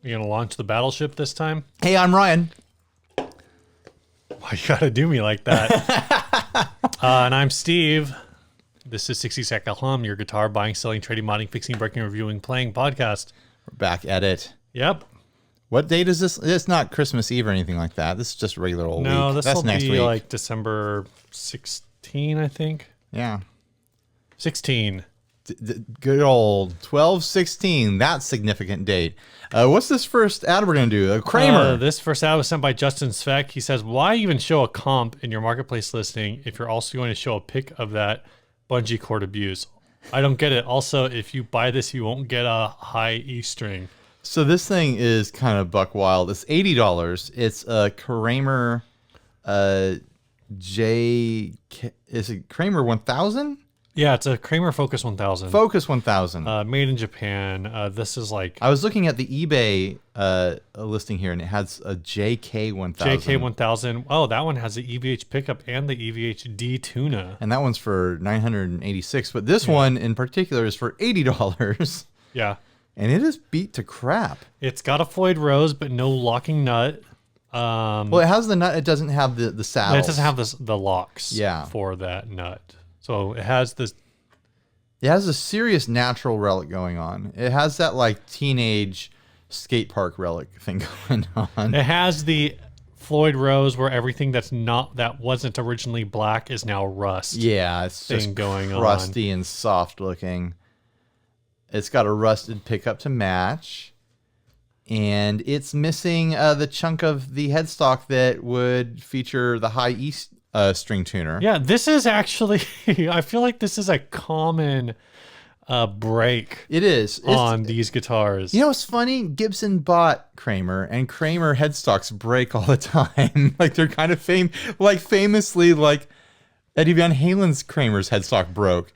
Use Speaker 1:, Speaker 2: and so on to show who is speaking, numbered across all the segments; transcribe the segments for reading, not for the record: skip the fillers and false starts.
Speaker 1: You gonna launch the battleship this time?
Speaker 2: Hey, I'm Ryan.
Speaker 1: Why you gotta do me like that? And I'm Steve. This is 60 Second Hum, your guitar buying, selling, trading, modding, fixing, breaking, reviewing, playing podcast.
Speaker 2: We're back at it.
Speaker 1: Yep.
Speaker 2: What date is this? It's not Christmas Eve or anything like that. This is just a regular old week.
Speaker 1: No, this
Speaker 2: That's
Speaker 1: will
Speaker 2: next
Speaker 1: be
Speaker 2: week.
Speaker 1: like December 16, I think.
Speaker 2: Yeah.
Speaker 1: 16.
Speaker 2: Good old 12/16. That significant date. What's this first ad we're going to do? Kramer.
Speaker 1: This first ad was sent by Justin Sveck. He says, why even show a comp in your marketplace listing if you're also going to show a pic of that bungee cord abuse? I don't get it. Also, if you buy this, you won't get a high E string.
Speaker 2: So this thing is kind of buck wild. It's $80. It's a Kramer is it Kramer 1000?
Speaker 1: Yeah, it's a Kramer Focus 1000.
Speaker 2: Focus 1000.
Speaker 1: Made in Japan. This is like...
Speaker 2: I was looking at the eBay listing here, and it has a JK 1000.
Speaker 1: JK 1000. Oh, that one has the EVH pickup and the EVH D tuna.
Speaker 2: And that one's for $986. But this one in particular is for $80.
Speaker 1: Yeah.
Speaker 2: And it is beat to crap.
Speaker 1: It's got a Floyd Rose, but no locking nut.
Speaker 2: Well, it has the nut. It doesn't have the saddle.
Speaker 1: It doesn't have the locks
Speaker 2: Yeah.
Speaker 1: for that nut. So it has this...
Speaker 2: It has a serious natural relic going on. It has that like teenage skate park relic thing going on.
Speaker 1: It has the Floyd Rose where everything that wasn't originally black is now rust.
Speaker 2: Yeah, it's just
Speaker 1: going
Speaker 2: crusty and soft looking. It's got a rusted pickup to match. And it's missing the chunk of the headstock that would feature the high E string tuner.
Speaker 1: Yeah, this is actually, I feel like this is a common break.
Speaker 2: It is.
Speaker 1: On these guitars.
Speaker 2: You know what's funny? Gibson bought Kramer, and Kramer headstocks break all the time. Like they're kind of famously, like Eddie Van Halen's Kramer's headstock broke.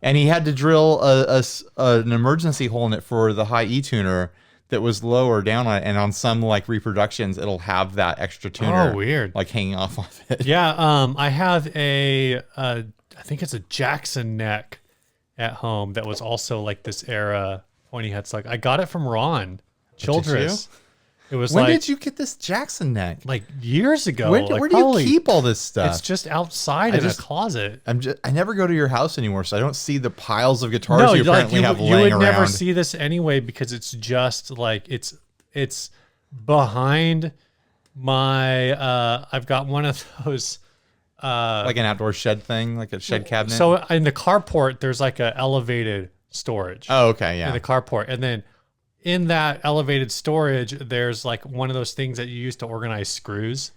Speaker 2: And he had to drill an emergency hole in it for the high E tuner that was lower down on it, and on some like reproductions, it'll have that extra tuner.
Speaker 1: Oh, weird!
Speaker 2: Like hanging off of it.
Speaker 1: Yeah, I have I think it's a Jackson neck at home that was also like this era pointy headstock. I got it from Ron Childress. It was
Speaker 2: when did you get this Jackson neck?
Speaker 1: Like years ago.
Speaker 2: Where do you keep all this stuff?
Speaker 1: It's just outside in a closet.
Speaker 2: I never go to your house anymore, so I don't see the piles of guitars you apparently have laying around.
Speaker 1: You would never see this anyway because it's just like it's behind my. I've got one of those.
Speaker 2: Like an outdoor shed thing, like a shed cabinet.
Speaker 1: So in the carport, there's like a elevated storage.
Speaker 2: Oh, okay, yeah.
Speaker 1: In the carport, and then in that elevated storage, there's like one of those things that you use to organize screws.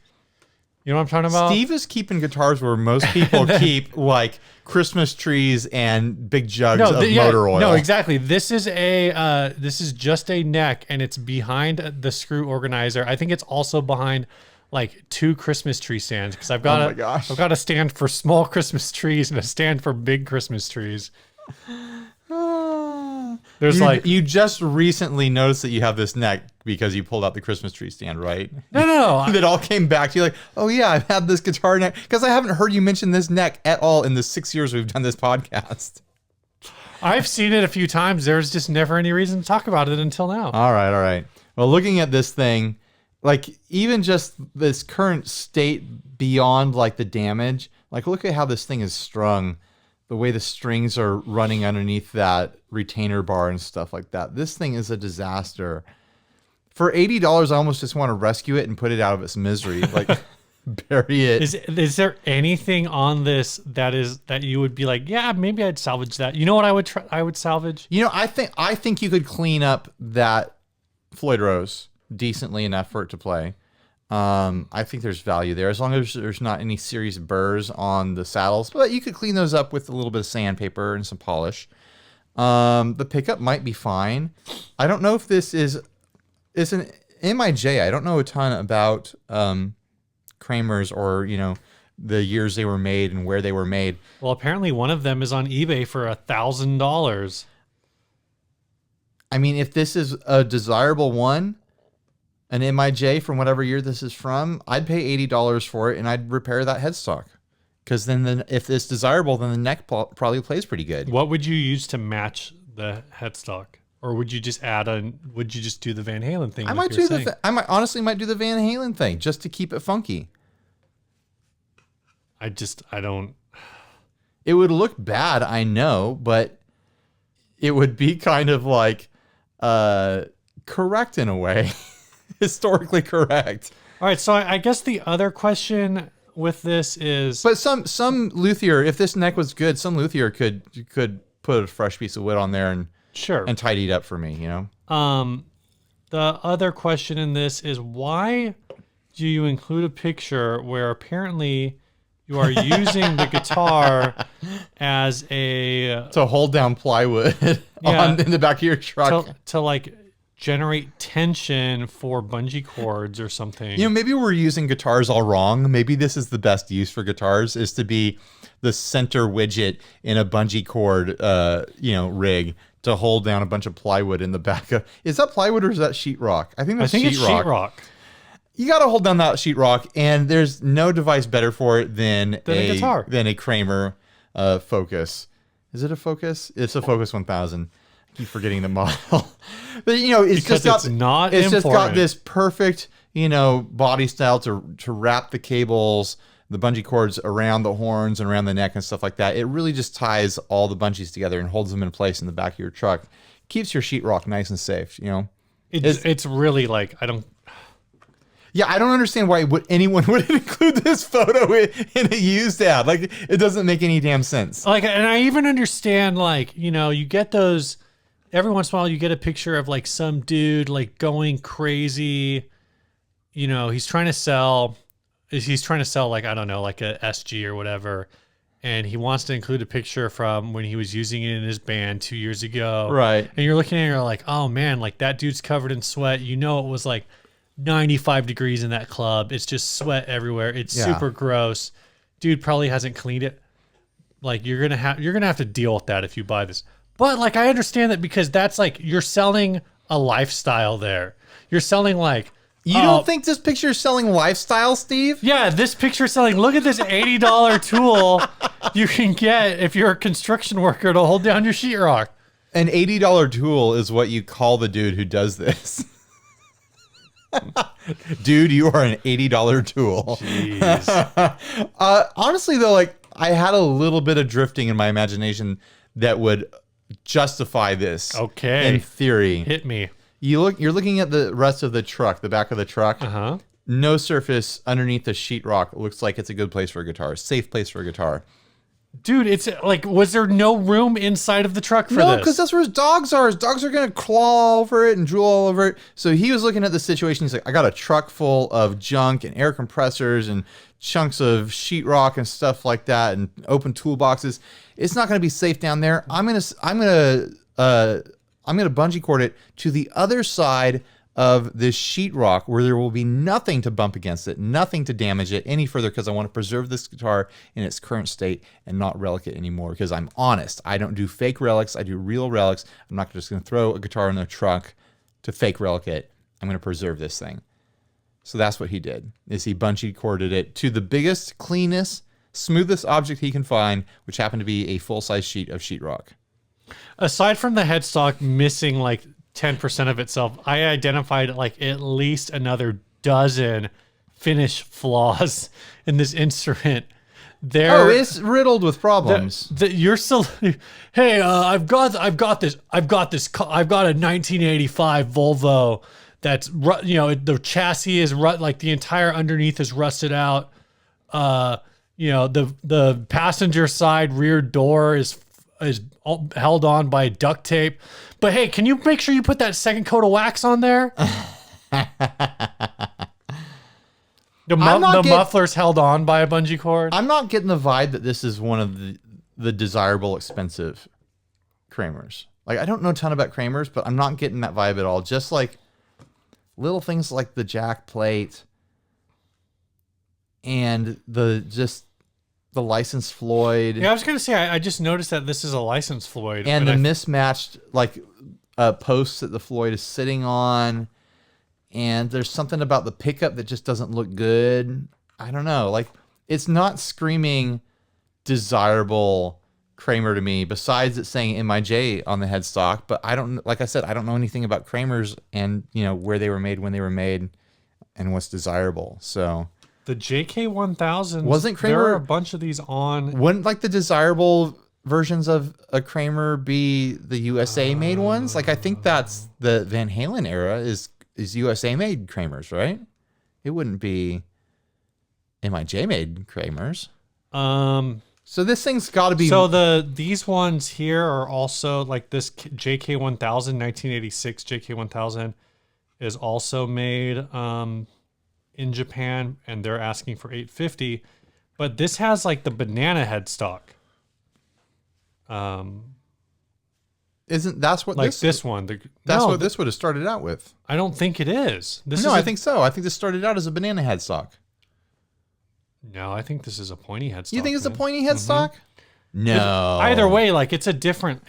Speaker 1: You know what I'm talking about?
Speaker 2: Steve is keeping guitars where most people keep like Christmas trees and big jugs of motor oil.
Speaker 1: No, exactly. This is just a neck, and it's behind the screw organizer. I think it's also behind like 2 Christmas tree stands because I've got I've got a stand for small Christmas trees and a stand for big Christmas trees. There's
Speaker 2: you just recently noticed that you have this neck because you pulled out the Christmas tree stand, right?
Speaker 1: No.
Speaker 2: That all came back to you like, oh yeah, I've had this guitar neck because I haven't heard you mention this neck at all in the 6 years we've done this podcast.
Speaker 1: I've seen it a few times. There's just never any reason to talk about it until now.
Speaker 2: All right. Well, looking at this thing, like even just this current state beyond like the damage, like look at how this thing is strung. The way the strings are running underneath that retainer bar and stuff like that. This thing is a disaster. For $80, I almost just want to rescue it and put it out of its misery. Like bury it.
Speaker 1: Is there anything on this that you would be like, yeah, maybe I'd salvage that? You know what I would salvage?
Speaker 2: You know, I think you could clean up that Floyd Rose decently enough for it to play. I think there's value there as long as there's not any serious burrs on the saddles, but you could clean those up with a little bit of sandpaper and some polish. The pickup might be fine. I don't know if this is an MIJ. I don't know a ton about Kramer's or, you know, the years they were made and where they were made.
Speaker 1: Well, apparently one of them is on eBay for $1,000.
Speaker 2: I mean, if this is a desirable one, an MIJ from whatever year this is from, I'd pay $80 for it and I'd repair that headstock. Because then if it's desirable, then the neck probably plays pretty good.
Speaker 1: What would you use to match the headstock? Or would you just would you just do the Van Halen thing?
Speaker 2: I might do I might honestly do the Van Halen thing just to keep it funky.
Speaker 1: I don't.
Speaker 2: It would look bad, I know, but it would be kind of like correct in a way. Historically correct.
Speaker 1: All right, so I guess the other question with this is,
Speaker 2: but some luthier, if this neck was good, some luthier could put a fresh piece of wood on there and tidy it up for me, you know.
Speaker 1: The other question in this is, why do you include a picture where apparently you are using the guitar as to
Speaker 2: hold down plywood in the back of your truck
Speaker 1: to like generate tension for bungee cords or something.
Speaker 2: You know, maybe we're using guitars all wrong. Maybe this is the best use for guitars, is to be the center widget in a bungee cord, rig to hold down a bunch of plywood in the back of. Is that plywood or is that sheetrock? I think it's sheetrock. You got to hold down that sheetrock, and there's no device better for it than a guitar, than a Kramer Focus. Is it a Focus? It's a Focus 1000. Keep forgetting the model, but it's just got this perfect body style to wrap the cables, the bungee cords around the horns and around the neck and stuff like that. It really just ties all the bungees together and holds them in place in the back of your truck. Keeps your sheetrock nice and safe.
Speaker 1: It's really like I don't
Speaker 2: understand why anyone would include this photo in a used ad. Like, it doesn't make any damn sense.
Speaker 1: Like, and I even understand, like, you get those. Every once in a while, you get a picture of like some dude like going crazy. He's trying to sell like, I don't know, like a SG or whatever, and he wants to include a picture from when he was using it in his band 2 years ago.
Speaker 2: Right.
Speaker 1: And you're looking at it, and you're like, oh man, like that dude's covered in sweat. It was like 95 degrees in that club. It's just sweat everywhere. It's super gross. Dude probably hasn't cleaned it. Like, you're gonna have to deal with that if you buy this. But like, I understand that, because that's like, you're selling a lifestyle there. You're selling like,
Speaker 2: you don't think this picture is selling lifestyle, Steve?
Speaker 1: Yeah, this picture is selling, look at this $80 tool you can get if you're a construction worker to hold down your sheetrock.
Speaker 2: An $80 tool is what you call the dude who does this. Dude, you are an $80 tool.
Speaker 1: Jeez.
Speaker 2: Honestly, though, like, I had a little bit of drifting in my imagination that would justify this.
Speaker 1: Okay.
Speaker 2: In theory.
Speaker 1: Hit me.
Speaker 2: You're looking at the rest of the truck, the back of the truck.
Speaker 1: Uh-huh.
Speaker 2: No surface underneath the sheetrock. Looks like it's a good place for a guitar. Safe place for a guitar.
Speaker 1: Dude, it's like, was there no room inside of the truck for this?
Speaker 2: No, because that's where his dogs are. His dogs are going to claw over it and drool all over it. So he was looking at the situation. He's like, I got a truck full of junk and air compressors and chunks of sheetrock and stuff like that, and open toolboxes. It's not going to be safe down there. I'm going to bungee cord it to the other side of this sheetrock, where there will be nothing to bump against it, nothing to damage it any further, because I want to preserve this guitar in its current state and not relic it anymore, because I'm honest. I don't do fake relics. I do real relics. I'm not just going to throw a guitar in the truck to fake relic it. I'm going to preserve this thing. So that's what he did, is he bungee corded it to the biggest, cleanest, smoothest object he can find, which happened to be a full-size sheet of sheetrock.
Speaker 1: Aside from the headstock missing like 10% of itself, I identified like at least another dozen finish flaws in this instrument.
Speaker 2: It's riddled with problems.
Speaker 1: You're still, hey, I've got a 1985 Volvo that's, the chassis is like the entire underneath is rusted out. The passenger side rear door is held on by duct tape. But hey, can you make sure you put that second coat of wax on there? The muffler's held on by a bungee cord.
Speaker 2: I'm not getting the vibe that this is one of the desirable, expensive Kramers. Like, I don't know a ton about Kramers, but I'm not getting that vibe at all. Just like little things like the jack plate and the licensed Floyd.
Speaker 1: Yeah, I was going to say, I just noticed that this is a licensed Floyd.
Speaker 2: And the mismatched like posts that the Floyd is sitting on. And there's something about the pickup that just doesn't look good. I don't know. Like, it's not screaming desirable Kramer to me, besides it saying MIJ on the headstock. But I don't, like I said, I don't know anything about Kramer's and, you know, where they were made, when they were made, and what's desirable. So
Speaker 1: the JK1000,
Speaker 2: wasn't Kramer,
Speaker 1: there are a bunch of these on.
Speaker 2: Wouldn't like the desirable versions of a Kramer be the USA made ones? Like I think that's the Van Halen era is USA made Kramers, right? It wouldn't be MIJ made Kramers. So this thing's got to be.
Speaker 1: So these ones here are also like this JK1000, 1986 JK1000 is also made in Japan, and they're asking for $850. But this has like the banana headstock.
Speaker 2: Isn't that's what
Speaker 1: like this one?
Speaker 2: That's what this would have started out with.
Speaker 1: I don't think it is.
Speaker 2: I think so. I think this started out as a banana headstock.
Speaker 1: No, I think this is a pointy headstock.
Speaker 2: You think it's a pointy headstock? Mm-hmm. No.
Speaker 1: Either way, like it's a different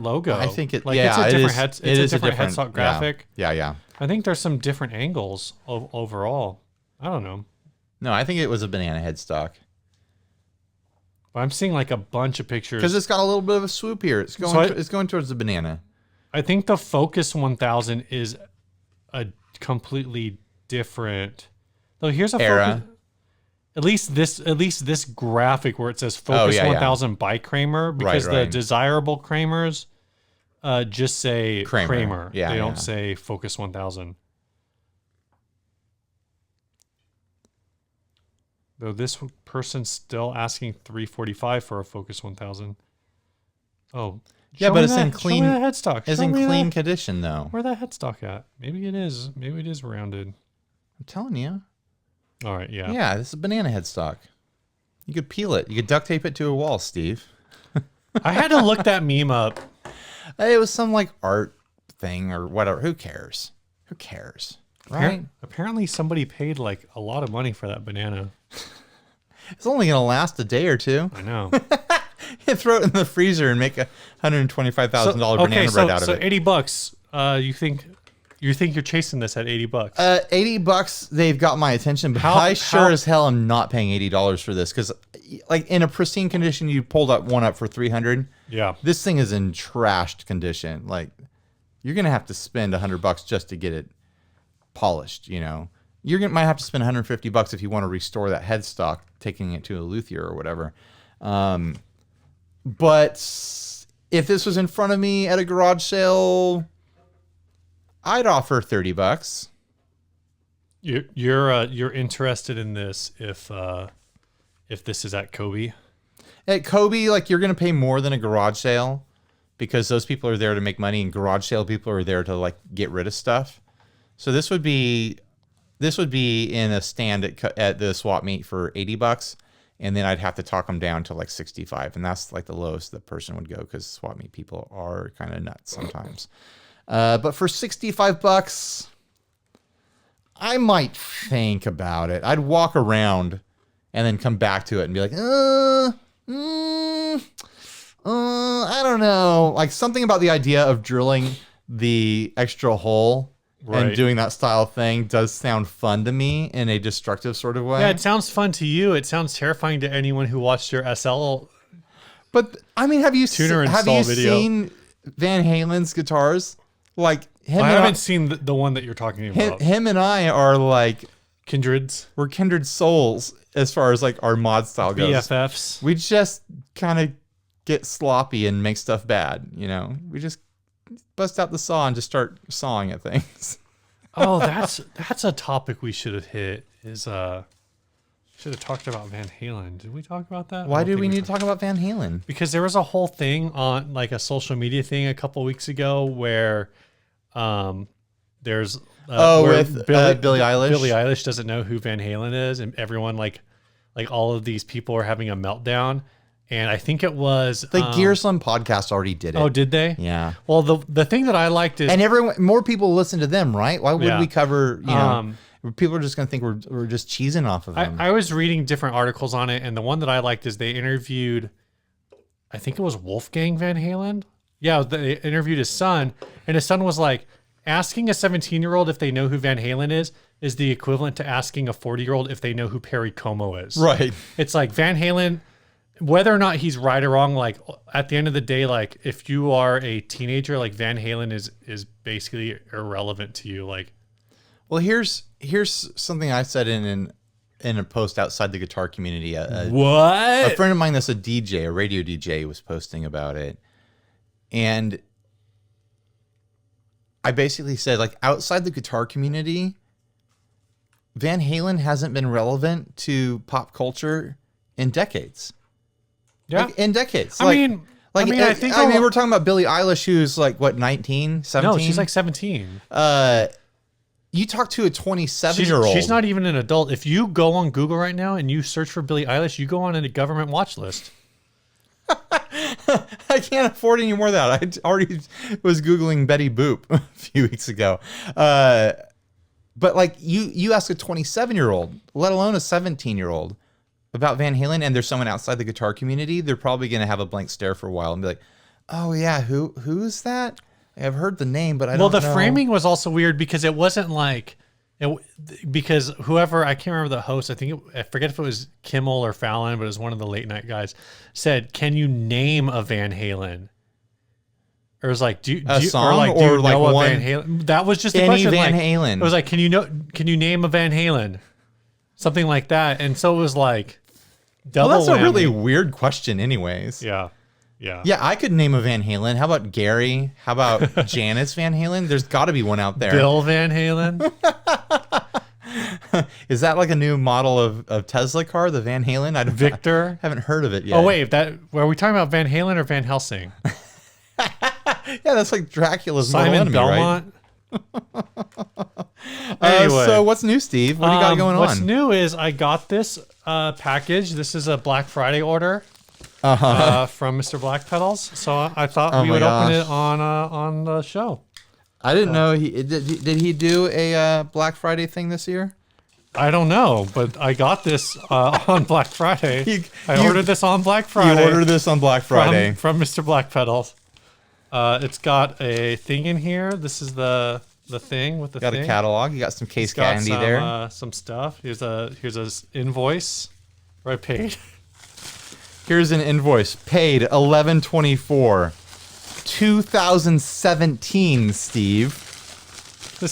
Speaker 1: logo.
Speaker 2: I think it.
Speaker 1: Like
Speaker 2: yeah,
Speaker 1: it's a different
Speaker 2: it is
Speaker 1: a different headstock graphic.
Speaker 2: Yeah.
Speaker 1: I think there's some different angles overall. I don't know.
Speaker 2: No, I think it was a banana headstock.
Speaker 1: But I'm seeing like a bunch of pictures
Speaker 2: because it's got a little bit of a swoop here. It's going. It's going towards the banana.
Speaker 1: I think the Focus 1000 is a completely different. Though here's a
Speaker 2: era.
Speaker 1: Focus, at least this graphic where it says Focus 1000 by Kramer, because the desirable Kramers just say Kramer.
Speaker 2: Yeah,
Speaker 1: they don't say Focus 1000. Though this person's still asking $345 for a Focus 1000. Oh,
Speaker 2: yeah, but it's in clean
Speaker 1: headstock.
Speaker 2: It's in clean condition though.
Speaker 1: Where that headstock at? Maybe it is. Maybe it is rounded.
Speaker 2: I'm telling you.
Speaker 1: All right, yeah.
Speaker 2: Yeah, this is a banana headstock. You could peel it. You could duct tape it to a wall, Steve.
Speaker 1: I had to look that meme up.
Speaker 2: It was some like art thing or whatever. Who cares? Who cares? Right?
Speaker 1: Apparently somebody paid like a lot of money for that banana.
Speaker 2: It's only going to last a day or two.
Speaker 1: I know.
Speaker 2: You throw it in the freezer and make a $125,000 banana bread out of it.
Speaker 1: So $80. You think you're chasing this at $80?
Speaker 2: $80. They've got my attention, but I sure as hell am not paying $80 for this because, like, in a pristine condition, you pulled one up for $300.
Speaker 1: Yeah.
Speaker 2: This thing is in trashed condition. Like, you're gonna have to spend $100 just to get it polished. You know, might have to spend $150 if you want to restore that headstock, taking it to a luthier or whatever. But if this was in front of me at a garage sale, I'd offer $30.
Speaker 1: You're interested in this if this is at Kobe?
Speaker 2: At Kobe, like, you're gonna pay more than a garage sale because those people are there to make money, and garage sale people are there to like get rid of stuff. So this would be in a stand at the swap meet for $80, and then I'd have to talk them down to like $65, and that's like the lowest the person would go because swap meet people are kind of nuts sometimes. But for $65, I might think about it. I'd walk around and then come back to it and be like, I don't know. Like, something about the idea of drilling the extra hole and doing that style thing does sound fun to me in a destructive sort of way.
Speaker 1: Yeah, it sounds fun to you. It sounds terrifying to anyone who watched your SL.
Speaker 2: But I mean, have you seen Van Halen's guitars? Like,
Speaker 1: I haven't seen the one that you're talking about.
Speaker 2: Him and I are like
Speaker 1: kindreds.
Speaker 2: We're kindred souls as far as like our mod style goes.
Speaker 1: BFFs.
Speaker 2: We just kind of get sloppy and make stuff bad. You know, we just bust out the saw and just start sawing at things.
Speaker 1: Oh, that's a topic we should have hit. Should have talked about Van Halen. Did we talk about that?
Speaker 2: Why did we need to talk about Van Halen?
Speaker 1: Because there was a whole thing on like a social media thing a couple weeks ago where there's
Speaker 2: with Billie Eilish.
Speaker 1: Billie Eilish doesn't know who Van Halen is, and everyone like all of these people are having a meltdown. And I think it was
Speaker 2: the Gearslam podcast already did it.
Speaker 1: Oh, did they?
Speaker 2: Yeah.
Speaker 1: Well, the thing that I liked is,
Speaker 2: and more people listen to them, right? Why would we cover? You know, people are just going to think we're just cheesing off of them.
Speaker 1: I was reading different articles on it, and the one that I liked is they interviewed, I think it was Wolfgang Van Halen. Yeah, they interviewed his son, and his son was like, asking a 17-year-old if they know who Van Halen is the equivalent to asking a 40-year-old if they know who Perry Como is.
Speaker 2: Right.
Speaker 1: It's like Van Halen whether or not he's right or wrong, like at the end of the day, like if you are a teenager, like Van Halen is basically irrelevant to you. Like,
Speaker 2: well, here's something I said in a post outside the guitar community.
Speaker 1: What?
Speaker 2: A friend of mine that's a DJ, a radio DJ, was posting about it, and I basically said, like, outside the guitar community, Van Halen hasn't been relevant to pop culture in decades.
Speaker 1: Yeah.
Speaker 2: Like, in decades.
Speaker 1: I mean, I mean,
Speaker 2: we're talking about Billie Eilish, who's like, what, 19, 17?
Speaker 1: No, she's like 17.
Speaker 2: You talk to a 27-year-old.
Speaker 1: She's not even an adult. If you go on Google right now and you search for Billie Eilish, you go on a government watch list.
Speaker 2: I can't afford any more of that. I already was Googling Betty Boop a few weeks ago. But like you ask a 27-year-old, let alone a 17-year-old, about Van Halen, and there's someone outside the guitar community, they're probably going to have a blank stare for a while and be like, oh yeah, who's that? I've heard the name, but I don't know.
Speaker 1: Well, the framing was also weird because it wasn't like, because whoever, I can't remember the host, I forget if it was Kimmel or Fallon, but it was one of the late night guys, said, can you name a Van Halen? Or it was like, do you know a Van Halen? That was just the question.
Speaker 2: Van
Speaker 1: like,
Speaker 2: Halen.
Speaker 1: It was like, can you name a Van Halen? Something like that. And so it was like double
Speaker 2: Well, that's
Speaker 1: whammy.
Speaker 2: a really weird question anyways.
Speaker 1: Yeah.
Speaker 2: Yeah, I could name a Van Halen. How about Gary? How about Janice Van Halen? There's got to be one out there.
Speaker 1: Bill Van Halen.
Speaker 2: Is that like a new model of Tesla car, the Van Halen?
Speaker 1: Victor?
Speaker 2: I haven't heard of it yet.
Speaker 1: Oh, wait. Are we talking about Van Halen or Van Helsing?
Speaker 2: Yeah, that's like Dracula's
Speaker 1: Simon
Speaker 2: mortal enemy,
Speaker 1: Belmont?
Speaker 2: right?
Speaker 1: Anyway.
Speaker 2: So what's new, Steve? What do you got going
Speaker 1: What's
Speaker 2: on?
Speaker 1: new is I got this package. This is a Black Friday order. From Mr. Black Pedals, so I thought we would open it on the show.
Speaker 2: I didn't know did he do a Black Friday thing this year?
Speaker 1: I don't know, but I got this on Black Friday. I ordered this on Black Friday.
Speaker 2: You ordered this on Black Friday
Speaker 1: from Mr. Black Pedals. It's got a thing in here. This is the thing with the
Speaker 2: got
Speaker 1: thing.
Speaker 2: A catalog. You got some case candy there.
Speaker 1: Some stuff. Here's a invoice where I paid.
Speaker 2: Here's an invoice. Paid $11.24. 2017, Steve. You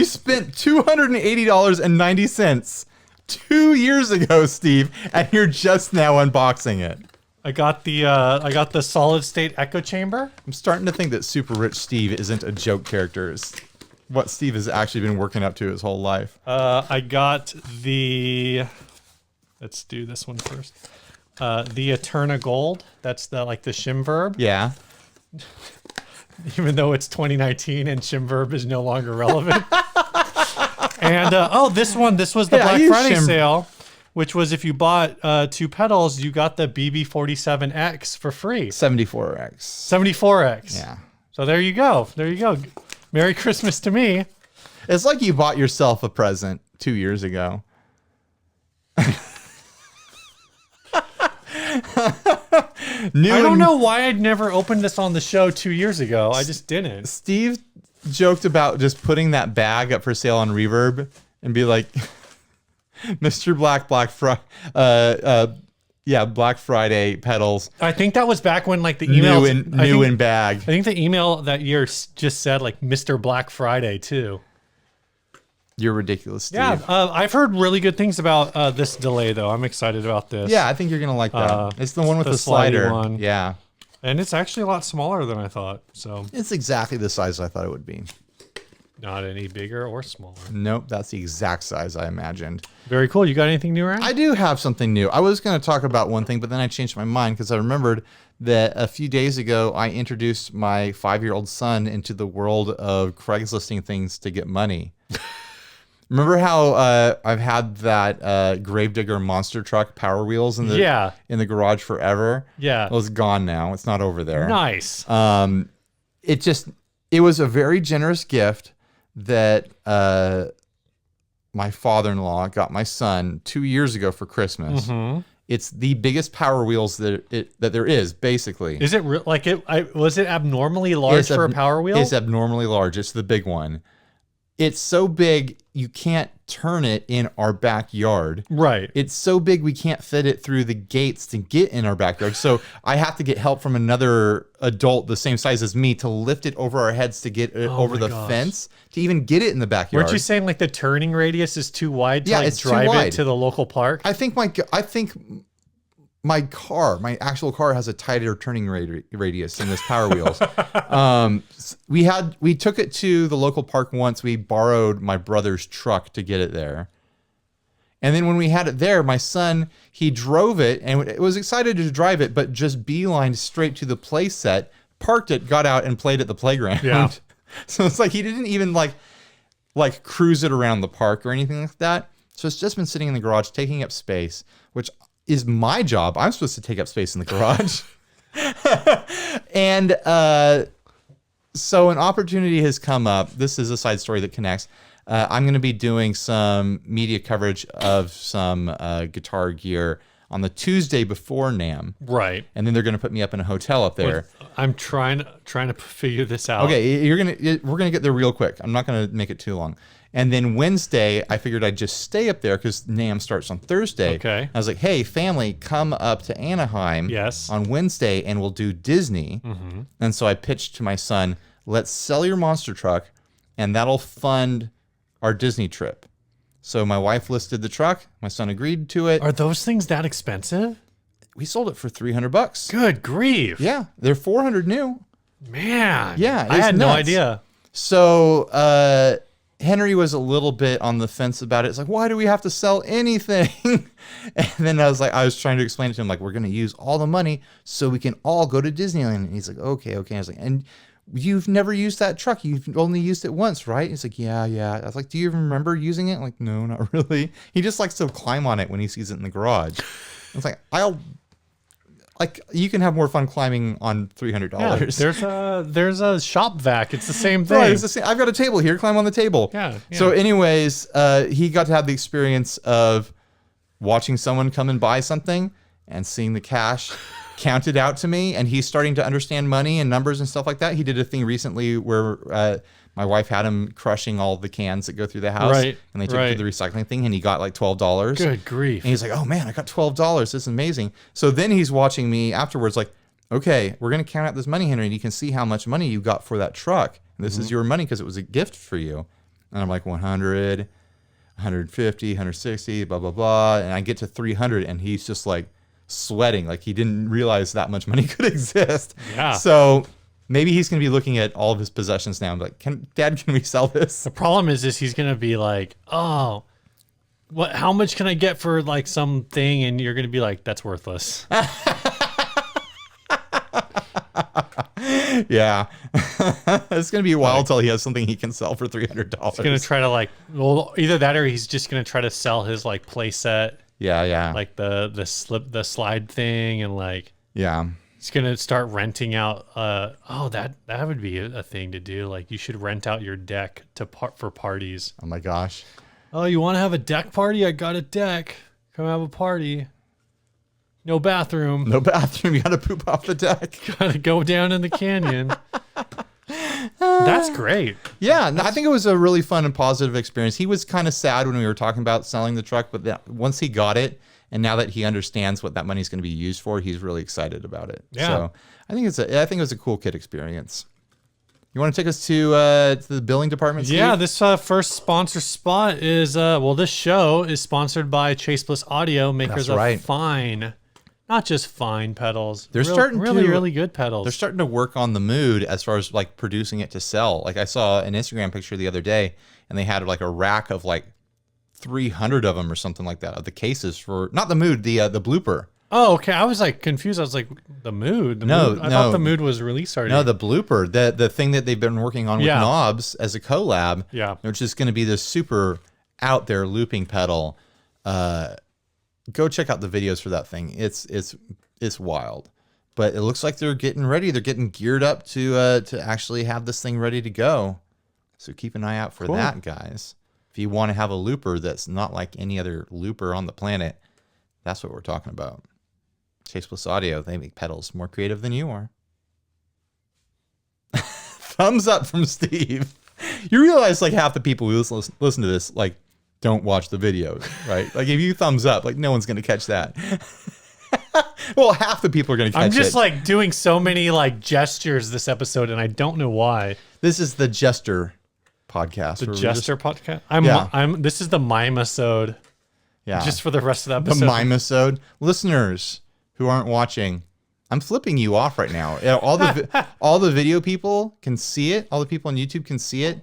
Speaker 2: spent $280.90 2 years ago, Steve, and you're just now unboxing it.
Speaker 1: I got the solid state echo chamber.
Speaker 2: I'm starting to think that Super Rich Steve isn't a joke character. It's what Steve has actually been working up to his whole life.
Speaker 1: I got the. Let's do this one first. The Eterna Gold. That's the Shimverb.
Speaker 2: Yeah.
Speaker 1: Even though it's 2019 and Shimverb is no longer relevant. And this one. This was the Black Friday sale, which was if you bought 2 pedals, you got the BB47X for free.
Speaker 2: 74X.
Speaker 1: 74X.
Speaker 2: Yeah.
Speaker 1: So there you go. There you go. Merry Christmas to me.
Speaker 2: It's like you bought yourself a present 2 years ago.
Speaker 1: I don't know why I'd never opened this on the show 2 years ago. I just didn't.
Speaker 2: Steve joked about just putting that bag up for sale on Reverb and be like, Mr. Black Friday pedals.
Speaker 1: I think that was back when the email
Speaker 2: new in bag.
Speaker 1: I think the email that year just said Mr. Black Friday too.
Speaker 2: You're ridiculous, Steve.
Speaker 1: Yeah, I've heard really good things about this delay, though. I'm excited about this.
Speaker 2: Yeah, I think you're going to like that. It's the one with the slider.
Speaker 1: One.
Speaker 2: Yeah.
Speaker 1: And it's actually a lot smaller than I thought. So
Speaker 2: it's exactly the size I thought it would be.
Speaker 1: Not any bigger or smaller.
Speaker 2: Nope, that's the exact size I imagined.
Speaker 1: Very cool. You got anything new, Ryan?
Speaker 2: I do have something new. I was going to talk about one thing, but then I changed my mind because I remembered that a few days ago I introduced my 5-year-old son into the world of Craiglisting things to get money. Remember how I've had that Gravedigger monster truck Power Wheels in the garage forever?
Speaker 1: Yeah.
Speaker 2: Well, it's gone now. It's not over there.
Speaker 1: Nice.
Speaker 2: It was a very generous gift that my father-in-law got my son 2 years ago for Christmas. Mm-hmm. It's the biggest Power Wheels that there is, basically.
Speaker 1: Is it was it abnormally large for a Power Wheel?
Speaker 2: It's abnormally large. It's the big one. it's so big you can't turn it in our backyard.
Speaker 1: Right.
Speaker 2: It's so big we can't fit it through the gates to get in our backyard. So I have to get help from another adult the same size as me to lift it over our heads to get it over the fence to even get it in the backyard.
Speaker 1: Weren't you saying like the turning radius is too wide to like drive it to the local park?
Speaker 2: I think my actual car has a tighter turning radius than this Power Wheels. We took it to the local park once. We borrowed my brother's truck to get it there. And then when we had it there, my son, he drove it and was excited to drive it, but just beelined straight to the play set, parked it, got out and played at the playground.
Speaker 1: Yeah.
Speaker 2: So it's like he didn't even like cruise it around the park or anything like that. So it's just been sitting in the garage taking up space, which is my job. I'm supposed to take up space in the garage. And so an opportunity has come up. This is a side story that connects. I'm going to be doing some media coverage of some guitar gear on the Tuesday before NAMM.
Speaker 1: Right.
Speaker 2: And then they're going to put me up in a hotel up there.
Speaker 1: I'm trying to figure this out.
Speaker 2: Okay, we're going to get there real quick. I'm not going to make it too long. And then Wednesday, I figured I'd just stay up there because NAMM starts on Thursday.
Speaker 1: Okay.
Speaker 2: I was like, hey, family, come up to Anaheim on Wednesday and we'll do Disney. Mm-hmm. And so I pitched to my son, let's sell your monster truck and that'll fund our Disney trip. So my wife listed the truck. My son agreed to it.
Speaker 1: Are those things that expensive?
Speaker 2: We sold it for $300.
Speaker 1: Good grief.
Speaker 2: Yeah, they're $400 new.
Speaker 1: Man.
Speaker 2: Yeah,
Speaker 1: I had no idea.
Speaker 2: So Henry was a little bit on the fence about it. It's like, why do we have to sell anything? And then I was trying to explain it to him, like, we're going to use all the money so we can all go to Disneyland. And he's like, okay. I was like, and you've never used that truck. You've only used it once, right? He's like, yeah. I was like, do you even remember using it? I'm like, no, not really. He just likes to climb on it when he sees it in the garage. I was like, you can have more fun climbing on $300.
Speaker 1: Yeah, there's a shop vac. It's the same thing.
Speaker 2: Right, it's the same. I've got a table here. Climb on the table.
Speaker 1: Yeah.
Speaker 2: So anyways, he got to have the experience of watching someone come and buy something and seeing the cash counted out to me. And he's starting to understand money and numbers and stuff like that. He did a thing recently where my wife had him crushing all the cans that go through the house. Right. And they took it to the recycling thing and he got like $12.
Speaker 1: Good grief.
Speaker 2: And he's like, oh man, I got $12. This is amazing. So then he's watching me afterwards like, okay, we're going to count out this money, Henry, and you can see how much money you got for that truck. And this is your money because it was a gift for you. And I'm like, 100, 150, 160, blah, blah, blah. And I get to 300 and he's just like sweating. Like he didn't realize that much money could exist.
Speaker 1: Yeah.
Speaker 2: So maybe he's going to be looking at all of his possessions now and be like, Dad, can we sell this?
Speaker 1: The problem is he's going to be like, oh, how much can I get for like something? And you're going to be like, that's worthless.
Speaker 2: Yeah. It's going to be a while until he has something he can sell for $300.
Speaker 1: He's going to try to either that or he's just going to try to sell his like play set.
Speaker 2: Yeah.
Speaker 1: Like the slide thing and like.
Speaker 2: Yeah.
Speaker 1: He's going to start renting out. That would be a thing to do. Like you should rent out your deck for parties.
Speaker 2: Oh my gosh.
Speaker 1: Oh, you want to have a deck party? I got a deck. Come have a party. No bathroom.
Speaker 2: You got to poop off the deck.
Speaker 1: Got to go down in the canyon. That's great.
Speaker 2: Yeah, I think it was a really fun and positive experience. He was kind of sad when we were talking about selling the truck, but once he got it, and now that he understands what that money is going to be used for, he's really excited about it. Yeah. So I think it was a cool kid experience. You want to take us to the billing department, Steve?
Speaker 1: Yeah, this first sponsor spot is this show is sponsored by Chase Bliss Audio, makers of fine. Not just fine pedals.
Speaker 2: They're starting
Speaker 1: really good pedals.
Speaker 2: They're starting to work on the mood as far as like producing it to sell. Like I saw an Instagram picture the other day and they had like a rack of like 300 of them or something like that of the cases for not the mood, the blooper.
Speaker 1: Oh, okay. I was like confused. I was like the mood. I thought the mood was released already.
Speaker 2: No, the blooper, the thing that they've been working on with Knobs as a collab.
Speaker 1: Yeah,
Speaker 2: which is going to be this super out there looping pedal. Go check out the videos for that thing. It's wild, but it looks like they're getting ready. They're getting geared up to actually have this thing ready to go. So keep an eye out for that, guys. If you want to have a looper that's not like any other looper on the planet, that's what we're talking about. Chase Bliss Audio. They make pedals more creative than you are. Thumbs up from Steve. You realize like half the people who listen to this like don't watch the videos, right? Like if you thumbs up, like no one's gonna catch that. Well, half the people are gonna catch it.
Speaker 1: I'm just like doing so many like gestures this episode, and I don't know why.
Speaker 2: This is the Jester podcast.
Speaker 1: The Jester podcast. This is the Mime-isode.
Speaker 2: Yeah.
Speaker 1: Just for the rest of the episode.
Speaker 2: The Mime-isode. Listeners who aren't watching, I'm flipping you off right now. All the video people can see it. All the people on YouTube can see it,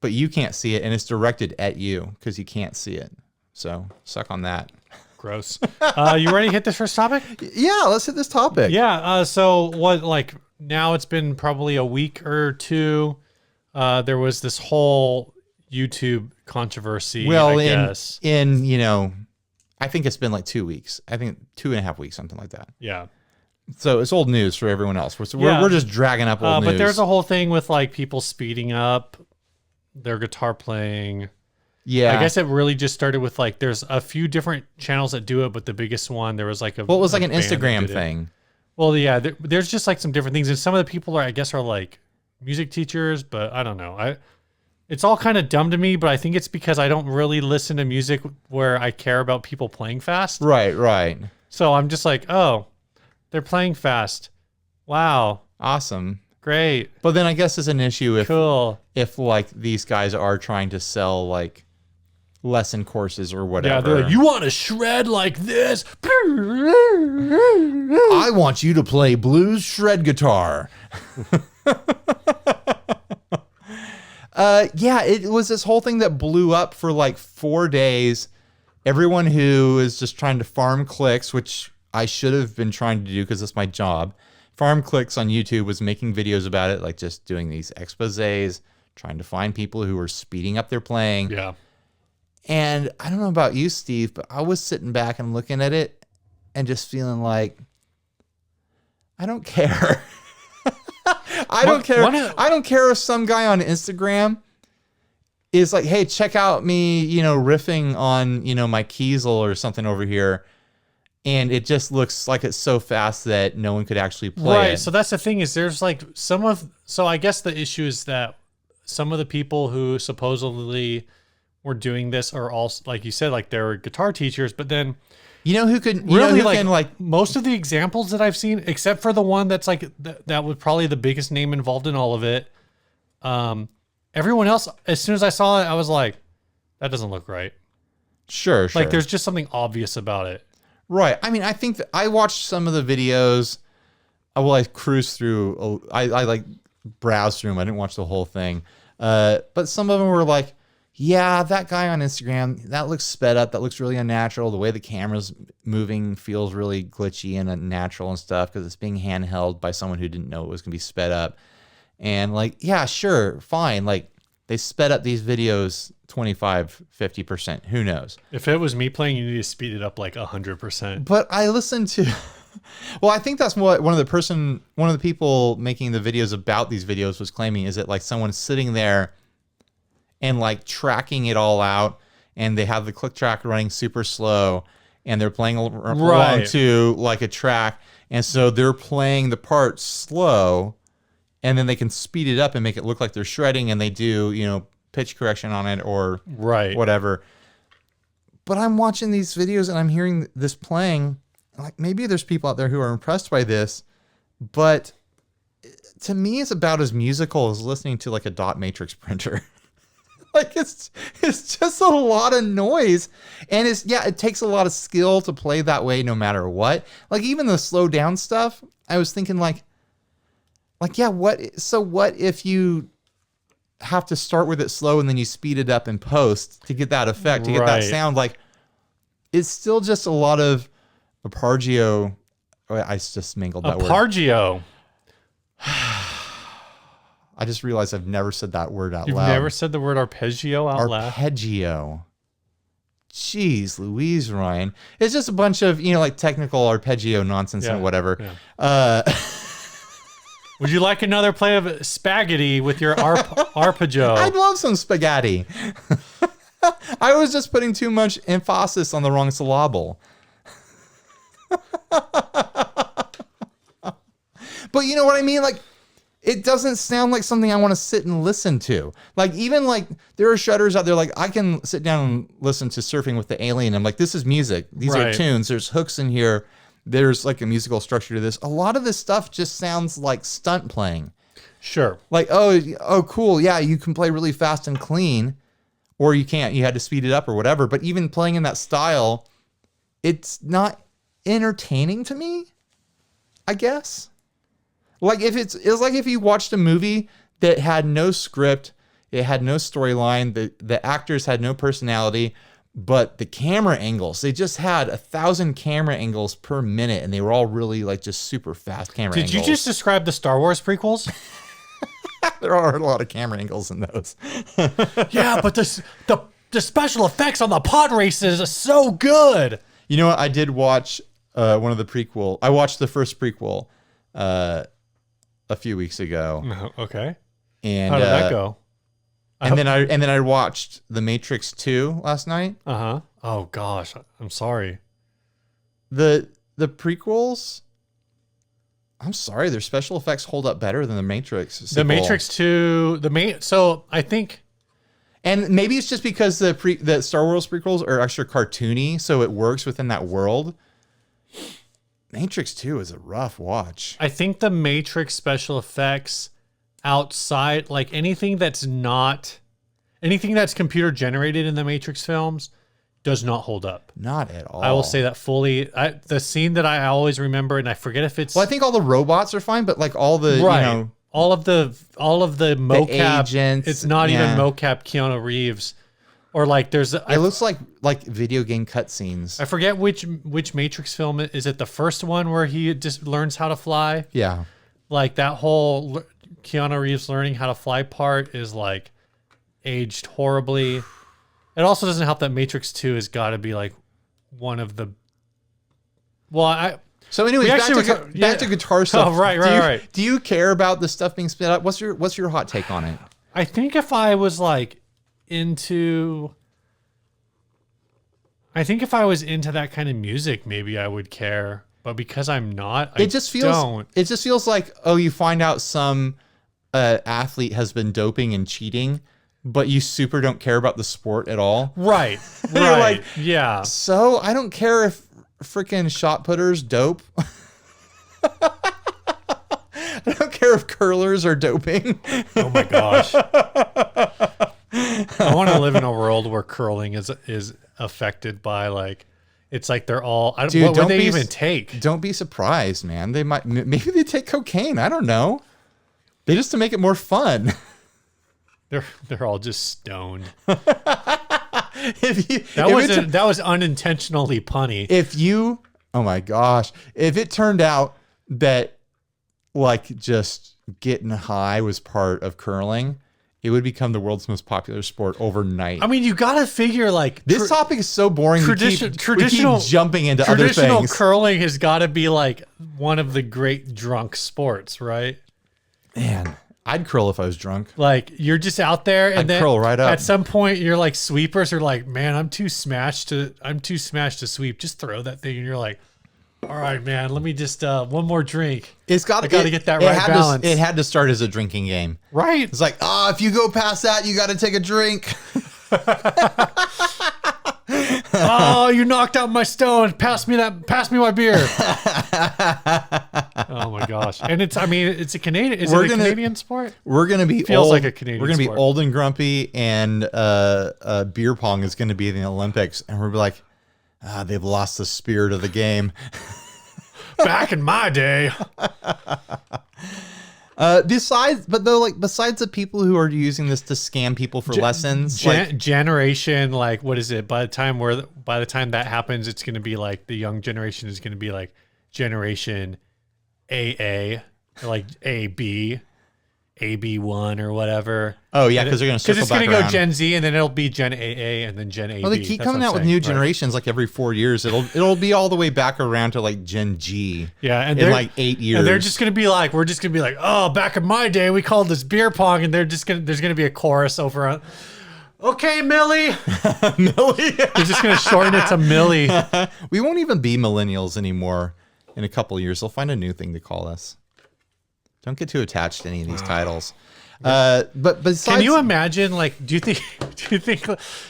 Speaker 2: but you can't see it, and it's directed at you because you can't see it. So suck on that.
Speaker 1: Gross. You ready to hit this first topic?
Speaker 2: Yeah, let's hit this topic.
Speaker 1: Yeah. So what? Like now, it's been probably a week or two. There was this whole YouTube controversy.
Speaker 2: Well,
Speaker 1: I guess.
Speaker 2: in I think it's been like 2 weeks. I think 2.5 weeks, something like that.
Speaker 1: Yeah.
Speaker 2: So it's old news for everyone else. We're just dragging up old news.
Speaker 1: But there's a whole thing with like people speeding up their guitar playing.
Speaker 2: Yeah.
Speaker 1: I guess it really just started with like there's a few different channels that do it, but the biggest one there was like a.
Speaker 2: Well, it was like an Instagram thing.
Speaker 1: Well, yeah. There's just like some different things, and some of the people I guess are like music teachers, but I don't know. It's all kind of dumb to me, but I think it's because I don't really listen to music where I care about people playing fast.
Speaker 2: Right.
Speaker 1: So I'm just like, oh, they're playing fast. Wow.
Speaker 2: Awesome.
Speaker 1: Great.
Speaker 2: But then I guess it's an issue if like these guys are trying to sell like lesson courses or whatever.
Speaker 1: Yeah, they're like, you want to shred like this?
Speaker 2: I want you to play blues shred guitar. Yeah, it was this whole thing that blew up for like 4 days. Everyone who is just trying to farm clicks, which I should have been trying to do because it's my job. Farm clicks on YouTube was making videos about it, like just doing these exposés, trying to find people who were speeding up their playing.
Speaker 1: Yeah.
Speaker 2: And I don't know about you, Steve, but I was sitting back and looking at it and just feeling like, I don't care. I don't care. I don't care if some guy on Instagram is like, hey, check out me, riffing on, my Kiesel or something over here. And it just looks like it's so fast that no one could actually play it.
Speaker 1: Right. So that's the thing is there's like so I guess the issue is that some of the people who supposedly were doing this are also, like you said, like they're guitar teachers, but then
Speaker 2: who could
Speaker 1: most of the examples that I've seen, except for the one that's like that was probably the biggest name involved in all of it. Everyone else, as soon as I saw it, I was like, that doesn't look right.
Speaker 2: Sure.
Speaker 1: Like there's just something obvious about it.
Speaker 2: Right. I mean, I think that I watched some of the videos. I cruised through. I like browsed through them. I didn't watch the whole thing. But some of them were like, yeah, that guy on Instagram, that looks sped up. That looks really unnatural. The way the camera's moving feels really glitchy and unnatural and stuff because it's being handheld by someone who didn't know it was going to be sped up. And like, yeah, sure, fine. Like they sped up these videos 25, 50%. Who knows?
Speaker 1: If it was me playing, you need to speed it up like 100%.
Speaker 2: But I listened to... Well, I think that's what one of the people making the videos about these videos was claiming is that like someone's sitting there and like tracking it all out, and they have the click track running super slow, and they're playing along to like a track, and so they're playing the part slow, and then they can speed it up and make it look like they're shredding, and they do pitch correction on it or whatever. But I'm watching these videos and I'm hearing this playing. Like maybe there's people out there who are impressed by this, but to me, it's about as musical as listening to like a dot matrix printer. Like it's just a lot of noise, and it takes a lot of skill to play that way no matter what. Like even the slow down stuff, I was thinking like yeah, what if you have to start with it slow and then you speed it up in post to get that effect, to get that sound? Like it's still just a lot of arpeggio. I just mangled that word.
Speaker 1: Arpeggio.
Speaker 2: I just realized I've never said that word out loud.
Speaker 1: You've never said the word arpeggio out loud?
Speaker 2: Arpeggio. Jeez Louise, Ryan. It's just a bunch of, like technical arpeggio nonsense and whatever.
Speaker 1: Yeah. Would you like another play of spaghetti with your arpeggio?
Speaker 2: I'd love some spaghetti. I was just putting too much emphasis on the wrong syllable. But you know what I mean? Like, it doesn't sound like something I want to sit and listen to. Like, even like there are shredders out there, like I can sit down and listen to Surfing with the Alien. I'm like, this is music. These are tunes. There's hooks in here. There's like a musical structure to this. A lot of this stuff just sounds like stunt playing.
Speaker 1: Sure.
Speaker 2: Like, oh, cool. Yeah, you can play really fast and clean, or you can't. You had to speed it up or whatever. But even playing in that style, it's not entertaining to me, I guess. Like it's like if you watched a movie that had no script, it had no storyline, the actors had no personality, but the camera angles, they just had 1,000 camera angles per minute, and they were all really like just super fast camera angles.
Speaker 1: Did you just describe the Star Wars prequels?
Speaker 2: There are a lot of camera angles in those.
Speaker 1: Yeah, but the special effects on the pod races are so good.
Speaker 2: You know what? I did watch one of the prequel. I watched the first prequel a few weeks ago.
Speaker 1: Okay.
Speaker 2: And
Speaker 1: how did that go?
Speaker 2: And then I watched The Matrix 2 last night.
Speaker 1: Uh-huh. Oh gosh, I'm sorry.
Speaker 2: The prequels, I'm sorry, their special effects hold up better than The Matrix sequel.
Speaker 1: The Matrix 2, so I think,
Speaker 2: and maybe it's just because the Star Wars prequels are extra cartoony, so it works within that world. Matrix 2 is a rough watch.
Speaker 1: I think the Matrix special effects outside, like anything that's computer generated in the Matrix films does not hold up.
Speaker 2: Not at all.
Speaker 1: I will say that fully. The scene that I always remember, and I forget if it's...
Speaker 2: Well, I think all the robots are fine, but like all the,
Speaker 1: right.
Speaker 2: You know...
Speaker 1: All of the mocap,
Speaker 2: agents,
Speaker 1: it's not even mocap Keanu Reeves. Or like there's...
Speaker 2: It looks like video game cutscenes.
Speaker 1: I forget which Matrix film is it. The first one where he just learns how to fly?
Speaker 2: Yeah.
Speaker 1: Like that whole Keanu Reeves learning how to fly part is like aged horribly. It also doesn't help that Matrix 2 has got to be like one of the...
Speaker 2: So anyways, back to guitar stuff.
Speaker 1: Oh, right.
Speaker 2: Do you care about the stuff being split up? What's your hot take on it?
Speaker 1: I think if I was into that kind of music, maybe I would care. But because I'm not, I don't.
Speaker 2: It just feels like, oh, you find out some athlete has been doping and cheating, but you super don't care about the sport at all.
Speaker 1: Right.
Speaker 2: You're like,
Speaker 1: yeah.
Speaker 2: So I don't care if freaking shot putters dope. I don't care if curlers are doping.
Speaker 1: Oh my gosh. I want to live in a world where curling is affected by like, it's like they're all, what would they even take?
Speaker 2: Don't be surprised, man. Maybe they take cocaine. I don't know. They just to make it more fun.
Speaker 1: They're all just stoned.
Speaker 2: That
Speaker 1: was unintentionally punny.
Speaker 2: Oh my gosh, if it turned out that like just getting high was part of curling, it would become the world's most popular sport overnight.
Speaker 1: I mean, you got to figure like
Speaker 2: this topic is so boring. We keep jumping into other things.
Speaker 1: Traditional curling has got to be like one of the great drunk sports, right?
Speaker 2: Man, I'd curl if I was drunk.
Speaker 1: Like you're just out there, and then
Speaker 2: curl right up.
Speaker 1: At some point, you're like sweepers are like, man, I'm too smashed to sweep. Just throw that thing, and you're like, all right, man, let me just one more drink. I got to get that right balance.
Speaker 2: It had to start as a drinking game,
Speaker 1: right?
Speaker 2: It's like, if you go past that, you got to take a drink.
Speaker 1: Oh, you knocked out my stone. Pass me my beer. Oh my gosh. And it's a Canadian, is it a Canadian sport?
Speaker 2: We're going to be
Speaker 1: Feels
Speaker 2: old,
Speaker 1: like a Canadian
Speaker 2: We're going to be
Speaker 1: sport.
Speaker 2: old and grumpy, and beer pong is going to be in the Olympics. And we're like, they've lost the spirit of the game.
Speaker 1: Back in my day.
Speaker 2: Besides the people who are using this to scam people for lessons,
Speaker 1: generation, like what is it? By the time that happens, it's going to be like the young generation is going to be like generation AA, like AB, AB1 or whatever.
Speaker 2: Oh yeah, because they're going to circle back around.
Speaker 1: Because it's going to go Gen Z, and then it'll be Gen AA, and then Gen AB.
Speaker 2: Well, they keep coming out with new generations like every 4 years. It'll be all the way back around to like Gen G.
Speaker 1: Yeah, and
Speaker 2: in like 8 years.
Speaker 1: And they're just going to be like, we're just going to be like, oh, back in my day, we called this beer pong, and there's going to be a chorus over on. Okay, Millie.
Speaker 2: Millie.
Speaker 1: They're just going to shorten it to Millie.
Speaker 2: We won't even be millennials anymore in a couple of years. They'll find a new thing to call us. Don't get too attached to any of these titles. But besides,
Speaker 1: can you imagine? Like, do you think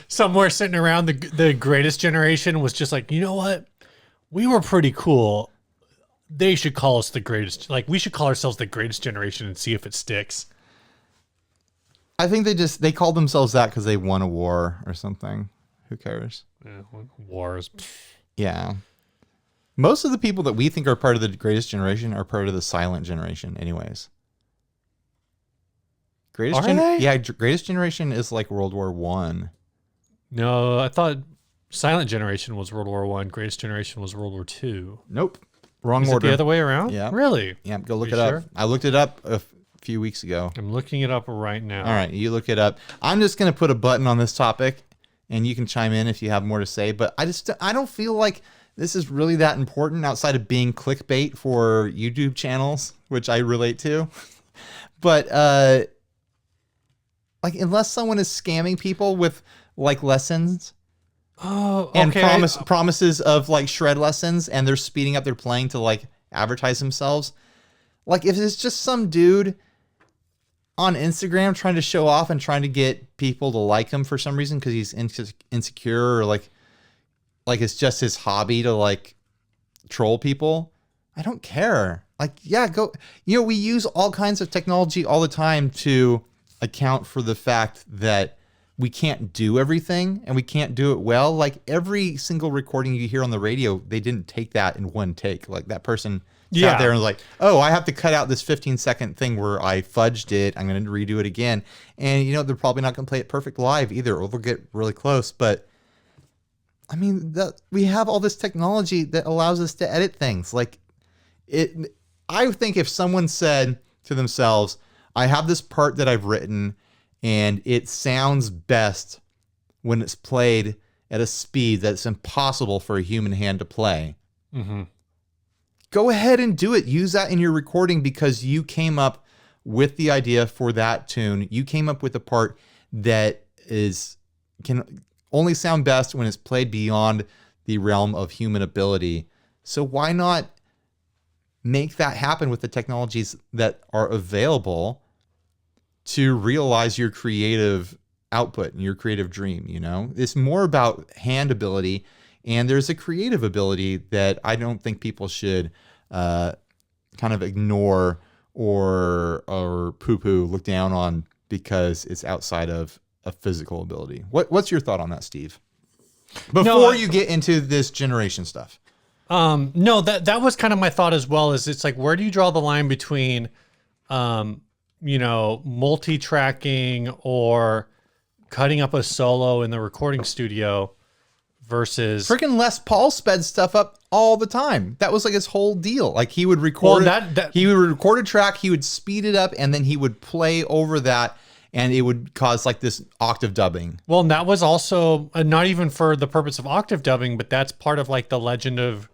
Speaker 1: somewhere sitting around the Greatest Generation was just like, you know what, we were pretty cool. They should call us the greatest. Like, we should call ourselves the Greatest Generation and see if it sticks.
Speaker 2: I think they called themselves that because they won a war or something. Who cares?
Speaker 1: Yeah, wars.
Speaker 2: Yeah. Most of the people that we think are part of the Greatest Generation are part of the Silent Generation anyways. Greatest Generation is like World War I.
Speaker 1: No, I thought Silent Generation was World War I. Greatest Generation was World War II.
Speaker 2: Nope. Wrong
Speaker 1: order. Is it the other way around?
Speaker 2: Yeah.
Speaker 1: Really?
Speaker 2: Yeah, go look it up. I looked it up a few weeks ago.
Speaker 1: I'm looking it up right now.
Speaker 2: All right, you look it up. I'm just going to put a button on this topic, and you can chime in if you have more to say, but I don't feel like this is really that important outside of being clickbait for YouTube channels, which I relate to. But like, unless someone is scamming people with like lessons and promises of like shred lessons, and they're speeding up their playing to like advertise themselves. Like, if it's just some dude on Instagram trying to show off and trying to get people to like him for some reason because he's insecure, or like it's just his hobby to like troll people, I don't care. Like, yeah, go. You know, we use all kinds of technology all the time to account for the fact that we can't do everything and we can't do it well. Like, every single recording you hear on the radio, they didn't take that in one take. Like, that person sat there and was like, oh, I have to cut out this 15-second thing where I fudged it. I'm going to redo it again. And, you know, they're probably not going to play it perfect live either, or they'll get really close. But I mean, we have all this technology that allows us to edit things. Like, I think if someone said to themselves, I have this part that I've written and it sounds best when it's played at a speed that's impossible for a human hand to play.
Speaker 1: Mm-hmm.
Speaker 2: Go ahead and do it. Use that in your recording because you came up with the idea for that tune. You came up with a part that can only sound best when it's played beyond the realm of human ability. So why not make that happen with the technologies that are available to realize your creative output and your creative dream? You know, it's more about hand ability, and there's a creative ability that I don't think people should kind of ignore or poo-poo, look down on because it's outside of a physical ability. What's your thought on that, Steve? Before you get into this generation stuff.
Speaker 1: No, that was kind of my thought as well. Is it's like, where do you draw the line between, you know, multi-tracking or cutting up a solo in the recording studio versus
Speaker 2: freaking Les Paul sped stuff up all the time. That was like his whole deal. Like, he would record he would record a track, he would speed it up, and then he would play over that, and it would cause like this octave dubbing.
Speaker 1: Well, and that was also not even for the purpose of octave dubbing, but that's part of like the legend of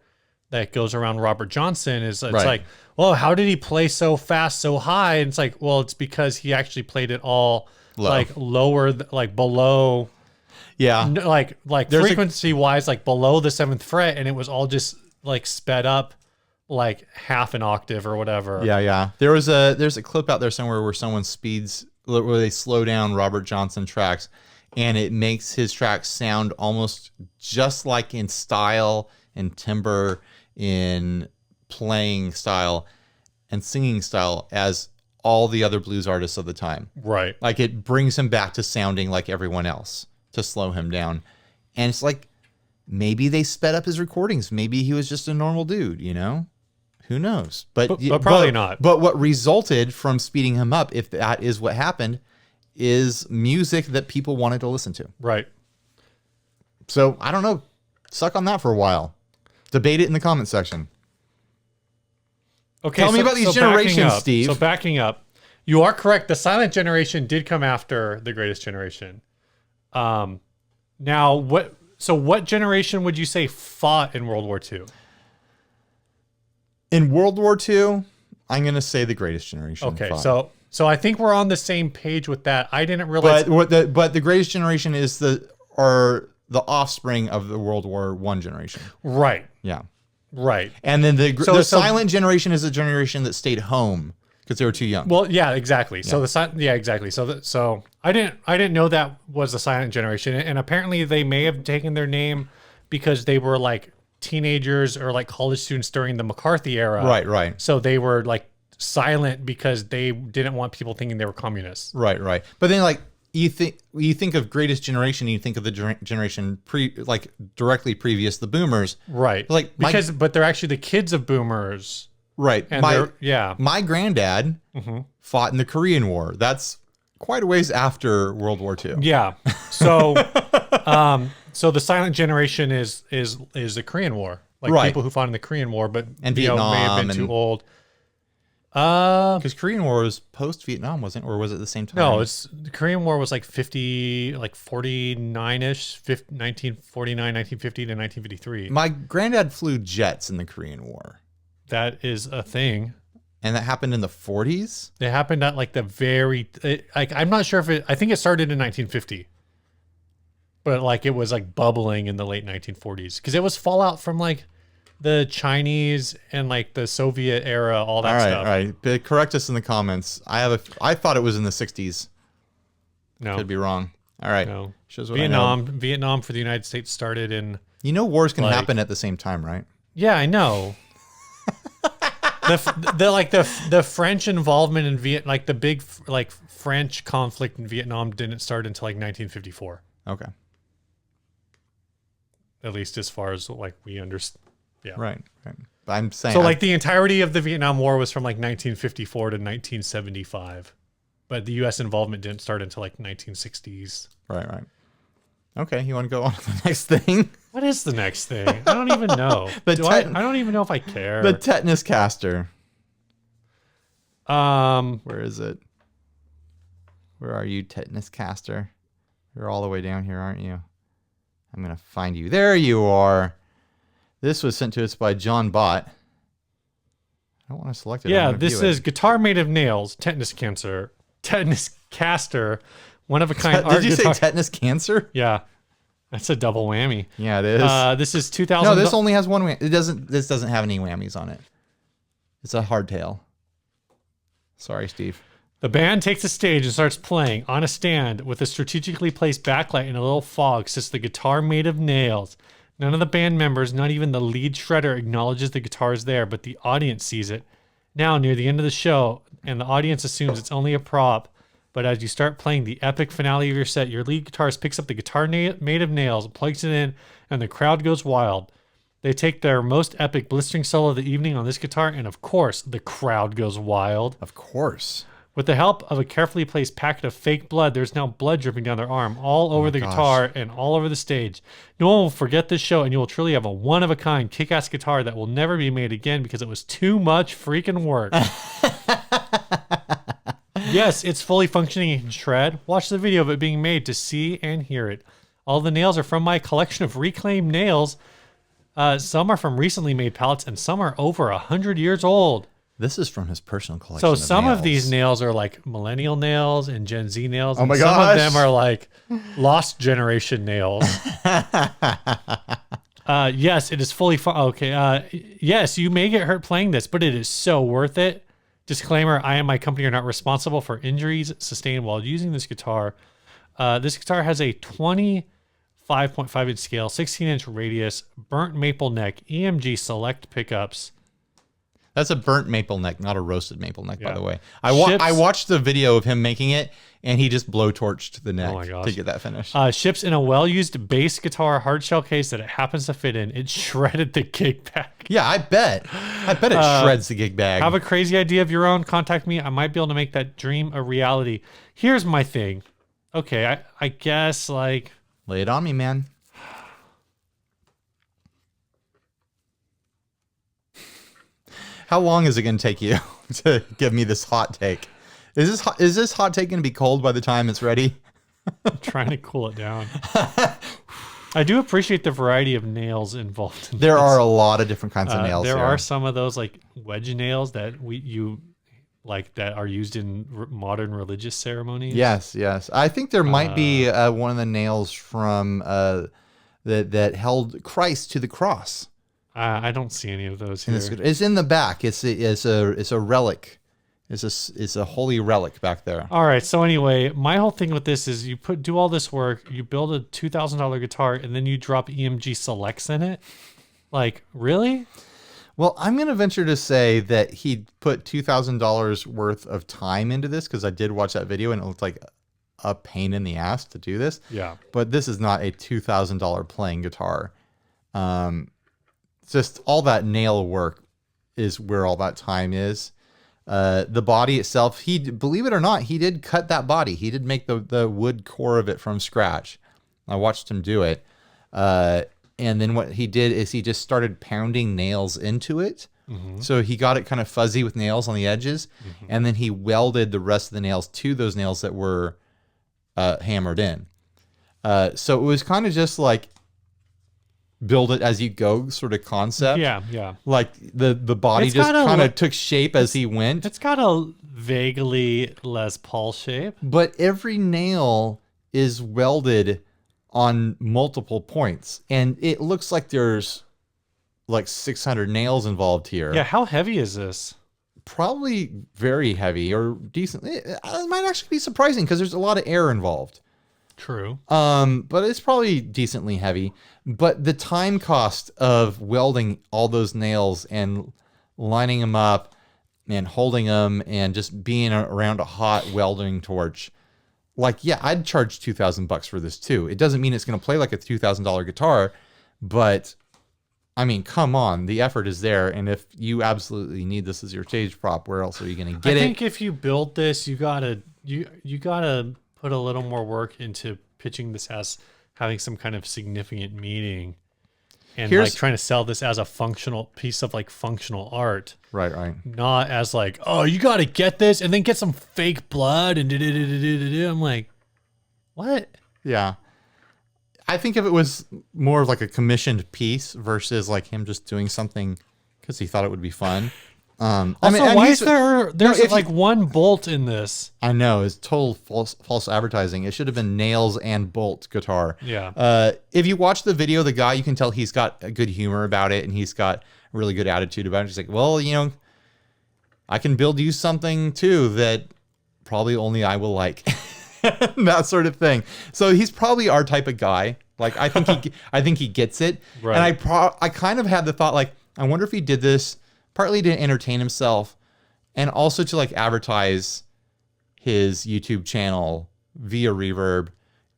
Speaker 1: that goes around Robert Johnson. Is it's like, well, how did he play so fast, so high? And it's like, well, it's because he actually played it all like lower, like below. Yeah. Like frequency wise, like below the 7th fret. And it was all just like sped up like half an octave or whatever.
Speaker 2: Yeah. Yeah. There's a clip out there somewhere where where they slow down Robert Johnson tracks, and it makes his tracks sound almost just like in style and timbre, in playing style and singing style as all the other blues artists of the time.
Speaker 1: Right.
Speaker 2: Like, it brings him back to sounding like everyone else to slow him down. And it's like, maybe they sped up his recordings. Maybe he was just a normal dude, you know? Who knows? But
Speaker 1: probably not.
Speaker 2: But what resulted from speeding him up, if that is what happened, is music that people wanted to listen to.
Speaker 1: Right.
Speaker 2: So, I don't know. Suck on that for a while. Debate it in the comment section.
Speaker 1: Okay,
Speaker 2: Tell me about these generations, Steve.
Speaker 1: So backing up, you are correct. The Silent Generation did come after the Greatest Generation. Now, what generation would you say fought in World War II?
Speaker 2: In World War II, I'm going to say the Greatest Generation.
Speaker 1: Okay,
Speaker 2: fought.
Speaker 1: so I think we're on the same page with that. I didn't realize.
Speaker 2: But the Greatest Generation is the offspring of the World War I generation.
Speaker 1: Right.
Speaker 2: Yeah.
Speaker 1: Right.
Speaker 2: And then the Silent Generation is a generation that stayed home Because they were too young.
Speaker 1: Well, yeah, exactly. So exactly. So I didn't know that was the silent generation, and apparently they may have taken their name because they were like teenagers or like college students during the McCarthy era.
Speaker 2: Right.
Speaker 1: So they were like silent because they didn't want people thinking they were communists.
Speaker 2: Right. But then like you think of Greatest Generation, you think of the generation directly previous, the Boomers.
Speaker 1: Right.
Speaker 2: Like
Speaker 1: but they're actually the kids of Boomers.
Speaker 2: Right.
Speaker 1: And
Speaker 2: my granddad fought in the Korean War. That's quite a ways after World War II.
Speaker 1: Yeah. So so the silent generation is the Korean War. Like people who fought in the Korean War, but
Speaker 2: Vietnam
Speaker 1: may have been too old.
Speaker 2: Because Korean War was post-Vietnam, wasn't it? Or was it the same time?
Speaker 1: No, the Korean War was like 49-ish, 1949, 1950 to 1953.
Speaker 2: My granddad flew jets in the Korean War.
Speaker 1: That is a thing.
Speaker 2: And that happened in the 40s?
Speaker 1: It happened at like I'm not sure I think it started in 1950. But like it was like bubbling in the late 1940s. Because it was fallout from like the Chinese and like the Soviet era, all that stuff. All
Speaker 2: right. But correct us in the comments. I thought it was in the 60s.
Speaker 1: No.
Speaker 2: Could be wrong. All right.
Speaker 1: No.
Speaker 2: Shows what
Speaker 1: Vietnam for the United States started in...
Speaker 2: wars can happen at the same time, right?
Speaker 1: Yeah, I know. the French involvement in the big like French conflict in Vietnam didn't start until like 1954.
Speaker 2: Okay.
Speaker 1: At least as far as like we understand. Yeah.
Speaker 2: Right. But I'm saying
Speaker 1: so like the entirety of the Vietnam War was from like 1954 to 1975, but the U.S. involvement didn't start until like 1960s.
Speaker 2: Right. Okay, you want to go on to the next thing?
Speaker 1: What is the next thing? I don't even know. I don't even know if I care.
Speaker 2: The Tetanuscaster. Where is it? Where are you, Tetanuscaster? You're all the way down here, aren't you? I'm gonna find you. There you are. This was sent to us by John Bott. I don't want to select it.
Speaker 1: Yeah, this is guitar made of nails, Tetanuscaster, one of a kind art.
Speaker 2: Did you say tetanus cancer?
Speaker 1: Yeah, that's a double whammy.
Speaker 2: Yeah, it is.
Speaker 1: This is 2000.
Speaker 2: No, this only has one whammy. This doesn't have any whammies on it. It's a hardtail. Sorry, Steve.
Speaker 1: The band takes the stage and starts playing. On a stand with a strategically placed backlight and a little fog sits the guitar made of nails. None of the band members, not even the lead shredder, acknowledges the guitar is there, but the audience sees it. Now, near the end of the show, and the audience assumes it's only a prop, but as you start playing the epic finale of your set, your lead guitarist picks up the guitar made of nails, plugs it in, and the crowd goes wild. They take their most epic blistering solo of the evening on this guitar, and of course, the crowd goes wild.
Speaker 2: Of course.
Speaker 1: With the help of a carefully placed packet of fake blood, there's now blood dripping down their arm, all over the guitar and all over the stage. No one will forget this show, and you will truly have a one-of-a-kind kick-ass guitar that will never be made again because it was too much freaking work. Yes, it's fully functioning and can shred. Watch the video of it being made to see and hear it. All the nails are from my collection of reclaimed nails. Some are from recently made pallets, and some are over 100 years old.
Speaker 2: This is from his personal collection.
Speaker 1: So some of these nails are like millennial nails and Gen Z nails.
Speaker 2: And
Speaker 1: some of them are like lost generation nails. Yes, it is fully fun. Okay. Yes, you may get hurt playing this, but it is so worth it. Disclaimer, I and my company are not responsible for injuries sustained while using this guitar. This guitar has a 25.5 inch scale, 16 inch radius, burnt maple neck, EMG select pickups.
Speaker 2: That's a burnt maple neck, not a roasted maple neck, by the way. I watched the video of him making it, and he just blowtorched the neck to get that finished.
Speaker 1: Ships in a well-used bass guitar hardshell case that it happens to fit in. It shredded the gig bag.
Speaker 2: Yeah, I bet. It shreds the gig bag.
Speaker 1: Have a crazy idea of your own? Contact me. I might be able to make that dream a reality. Here's my thing. Okay, I guess, like...
Speaker 2: Lay it on me, man. How long is it going to take you to give me this hot take? Is this hot take going to be cold by the time it's ready?
Speaker 1: I'm trying to cool it down. I do appreciate the variety of nails involved.
Speaker 2: There are a lot of different kinds of nails.
Speaker 1: There are some of those like wedge nails that that are used in modern religious ceremonies.
Speaker 2: Yes. I think there might be one of the nails from that held Christ to the cross.
Speaker 1: I don't see any of those here.
Speaker 2: It's in the back. It's a relic. is a holy relic back there.
Speaker 1: All right. So anyway, my whole thing with this is you do all this work, you build a $2,000 guitar, and then you drop EMG selects in it. Like, really?
Speaker 2: Well, I'm going to venture to say that he put $2,000 worth of time into this, because I did watch that video and it looked like a pain in the ass to do this.
Speaker 1: Yeah.
Speaker 2: But this is not a $2,000 playing guitar. Just all that nail work is where all that time is. The body itself, believe it or not, he did cut that body. He did make the wood core of it from scratch. I watched him do it. And then what he did is he just started pounding nails into it. Mm-hmm. So he got it kind of fuzzy with nails on the edges. Mm-hmm. And then he welded the rest of the nails to those nails that were hammered in. So it was kind of just like build it as you go sort of concept.
Speaker 1: Yeah, yeah.
Speaker 2: Like the body just kind of took shape as he went.
Speaker 1: It's got a vaguely Les Paul shape.
Speaker 2: But every nail is welded on multiple points, and it looks like there's like 600 nails involved here.
Speaker 1: Yeah, how heavy is this?
Speaker 2: Probably very heavy or decent. It might actually be surprising because there's a lot of air involved.
Speaker 1: True.
Speaker 2: But it's probably decently heavy. But the time cost of welding all those nails and lining them up and holding them and just being around a hot welding torch, like, yeah, I'd charge $2,000 for this too. It doesn't mean it's going to play like a $2,000 guitar, but I mean, come on, the effort is there. And if you absolutely need this as your stage prop, where else are you going to get it?
Speaker 1: I think if you build this, you gotta put a little more work into pitching this as having some kind of significant meaning, and like trying to sell this as a functional piece of like functional art.
Speaker 2: Right.
Speaker 1: Not as like, oh, you got to get this and then get some fake blood and I'm like, what?
Speaker 2: Yeah. I think if it was more of like a commissioned piece versus like him just doing something because he thought it would be fun.
Speaker 1: Also, why is there's like one bolt in this?
Speaker 2: I know, it's total false advertising. It should have been nails and bolt guitar.
Speaker 1: Yeah.
Speaker 2: If you watch the video, the guy, you can tell he's got a good humor about it and he's got a really good attitude about it. He's like, well, you know, I can build you something too that probably only I will like. That sort of thing. So he's probably our type of guy. Like, I think he gets it. Right. And I kind of had the thought, like, I wonder if he did this partly to entertain himself and also to like advertise his YouTube channel via Reverb,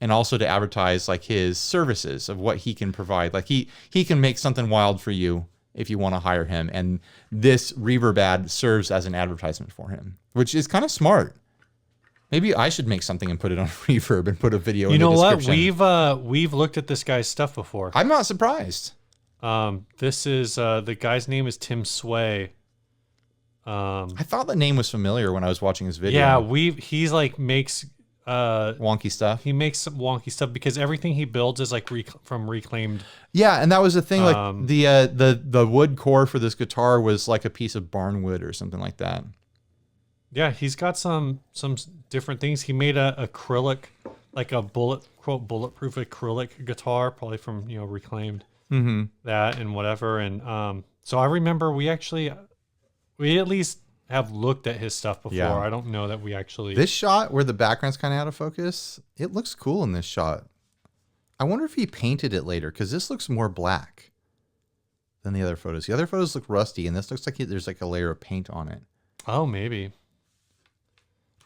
Speaker 2: and also to advertise like his services of what he can provide. Like he can make something wild for you if you want to hire him. And this Reverb ad serves as an advertisement for him, which is kind of smart. Maybe I should make something and put it on Reverb and put a video in the description.
Speaker 1: You know what? We've looked at this guy's stuff before.
Speaker 2: I'm not surprised.
Speaker 1: This is the guy's name is Tim Sway.
Speaker 2: I thought the name was familiar when I was watching his video.
Speaker 1: Yeah, he's like makes
Speaker 2: wonky stuff.
Speaker 1: He makes some wonky stuff because everything he builds is like from reclaimed.
Speaker 2: Yeah, and that was the thing. Like the wood core for this guitar was like a piece of barnwood or something like that.
Speaker 1: Yeah, he's got some different things. He made a acrylic, like a bulletproof acrylic guitar, probably from reclaimed.
Speaker 2: Mm-hmm.
Speaker 1: That and whatever. And so I remember we at least have looked at his stuff before. Yeah. I don't know that we actually.
Speaker 2: This shot where the background's kind of out of focus, it looks cool in this shot. I wonder if he painted it later, because this looks more black than the other photos. The other photos look rusty, and this looks like there's like a layer of paint on it.
Speaker 1: Oh, maybe.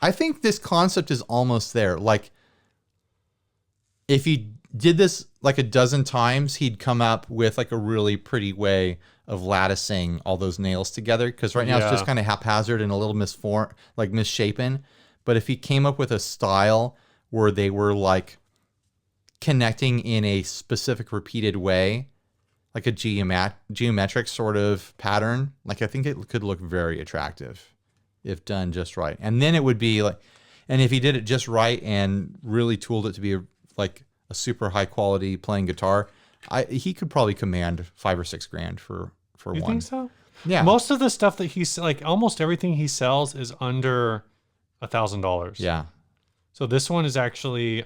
Speaker 2: I think this concept is almost there. Like, if he did this like a dozen times, he'd come up with like a really pretty way of latticing all those nails together. Because right now it's just kind of haphazard and a little misshapen. But if he came up with a style where they were like connecting in a specific repeated way, like a geometric sort of pattern, like I think it could look very attractive if done just right. And then it would be like, and if he did it just right and really tooled it to be like a super high quality playing guitar, he could probably command $5,000 or $6,000 for one.
Speaker 1: You think so?
Speaker 2: Yeah.
Speaker 1: Most of the stuff that he's like, almost everything he sells is under $1,000.
Speaker 2: Yeah.
Speaker 1: So this one is actually